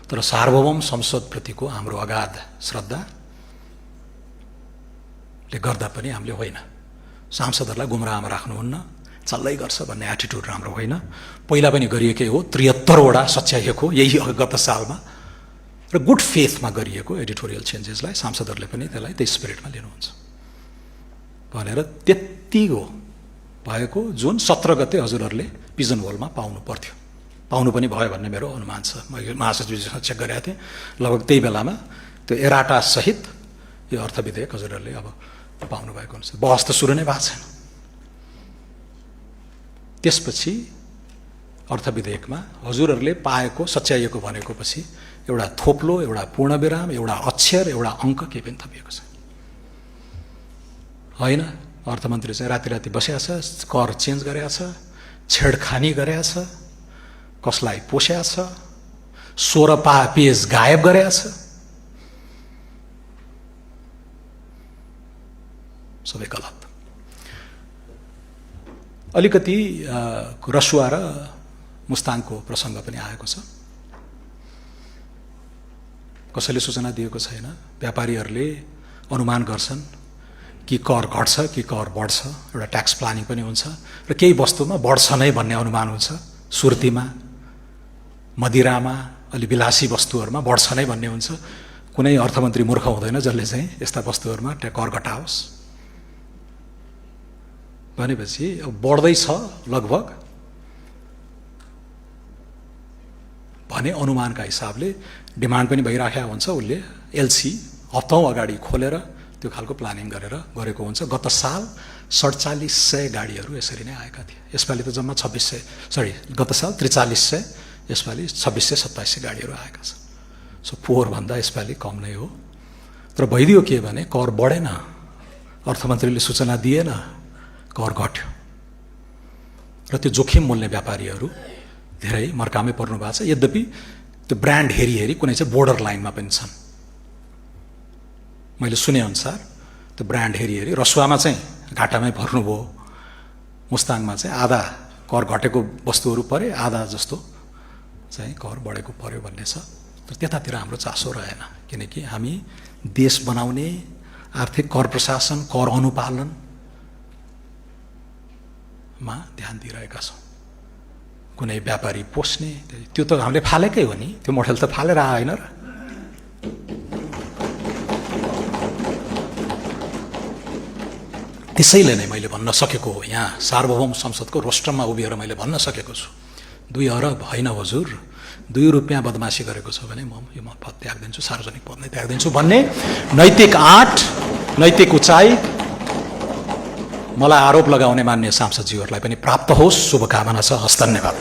तर सार्वभौम संसदप्रतिको हाम्रो अगाध श्रद्धाले गर्दा पनि हामीले होइन, सांसदहरूलाई गुमराहमा राख्नुहुन्न, चल्दै गर्छ भन्ने एटिट्युड राम्रो होइन। पहिला पनि गरिएकै हो, 73वटा सच्याइएको यही गत सालमा, र गुड फेथमा गरिएको एडिटोरियल चेन्जेसलाई सांसदहरूले पनि त्यसलाई त्यही स्पिरिटमा लिनुहुन्छ भनेर त्यति हो भएको, जुन 17 गते हजुरहरूले पिजन होलमा पाउनु पर्थ्यो, पाउनु पनि भयो भन्ने मेरो अनुमान छ। मैले महासचिवजीसँग चेक गरेको थिएँ, लगभग त्यही बेलामा त्यो एराटा सहित यो अर्थ विधेयक हजुरहरूले अब पाउनु भएको हुन्छ। बहस त सुरु नै भएको छैन। त्यसपछि अर्थ विधेयकमा हजुरहरूले पाएको सच्याइएको भनेको पछि एउटा थोप्लो, एउटा पूर्णविराम, एउटा अक्षर, एउटा अङ्क केही पनि थपिएको छ होइन। अर्थमन्त्री चाहिँ राति राति बसेको छ, कर चेन्ज गरेको छ, छेडखानी गरेको छ, कसलाई पोस्या छ, 16 पेज गायब गरेको छ, सबै गलत। अलिकति रसुवा र मुस्ताङको प्रसङ्ग पनि आएको छ। कसैले सूचना दिएको छैन। व्यापारीहरूले अनुमान गर्छन् कि कर घट्छ कि कर बढ्छ, एउटा ट्याक्स प्लानिङ पनि हुन्छ र केही वस्तुमा बढ्छ नै भन्ने अनुमान हुन्छ। सुर्तीमा, मदिरामा, अलि विलासी वस्तुहरूमा बढ्छ नै भन्ने हुन्छ। कुनै अर्थमन्त्री मूर्ख हुँदैन जसले चाहिँ यस्ता वस्तुहरूमा कर घटाओस् भनेपछि अब बढ्दैछ लगभग भने अनुमानका हिसाबले डिमान्ड पनि भइराखेको हुन्छ। उसले एलसी हप्तौँ अगाडि खोलेर त्यो खालको प्लानिङ गरेर गरेको हुन्छ। गत साल 4700 गाडीहरू यसरी नै आएका थिए। यसपालि त जम्मा 2600, गत साल 4300, यसपालि 2600-2700 गाडीहरू आएका छन्। सो पोहोरभन्दा यसपालि कम नै हो। तर भइदियो के भने कर बढेन, अर्थमन्त्रीले सूचना दिएन, कर घट्यो र त्यो जोखिम मोल्ने व्यापारीहरू धेरै मर्कामै पर्नु भएको छ। यद्यपि त्यो ब्रान्ड हेरी हेरी कुनै चाहिँ बोर्डर लाइनमा पनि छन्। मैले सुनेअनुसार त्यो ब्रान्ड हेरी हेरी रसुवामा चाहिँ घाटामै पर्नुभयो, मुस्ताङमा चाहिँ आधा कर घटेको वस्तुहरू परे, आधा जस्तो चाहिँ कर बढेको पर्यो भन्ने छ। तर त्यतातिर हाम्रो चासो रहेन, किनकि हामी देश बनाउने, आर्थिक कर प्रशासन, कर अनुपालनमा ध्यान दिइरहेका छौँ। कुनै व्यापारी पोस्ने त्यो त हामीले फालेकै हो नि, त्यो मोडेल त फालेर आएन र। त्यसैले नै मैले भन्न सकेको हो, यहाँ सार्वभौम संसदको रोस्टरमा उभिएर मैले भन्न सकेको छु, 2 अरब होइन हजुर, 2 रुपियाँ बदमासी गरेको छ भने म यो पद त्याग दिन्छु, सार्वजनिक पद नै त्याग दिन्छु भन्ने नैतिक आँट, नैतिक उचाइ मलाई आरोप लगाउने मान्य सांसदज्यूहरूलाई पनि प्राप्त होस्। शुभकामना छ। हस्, धन्यवाद।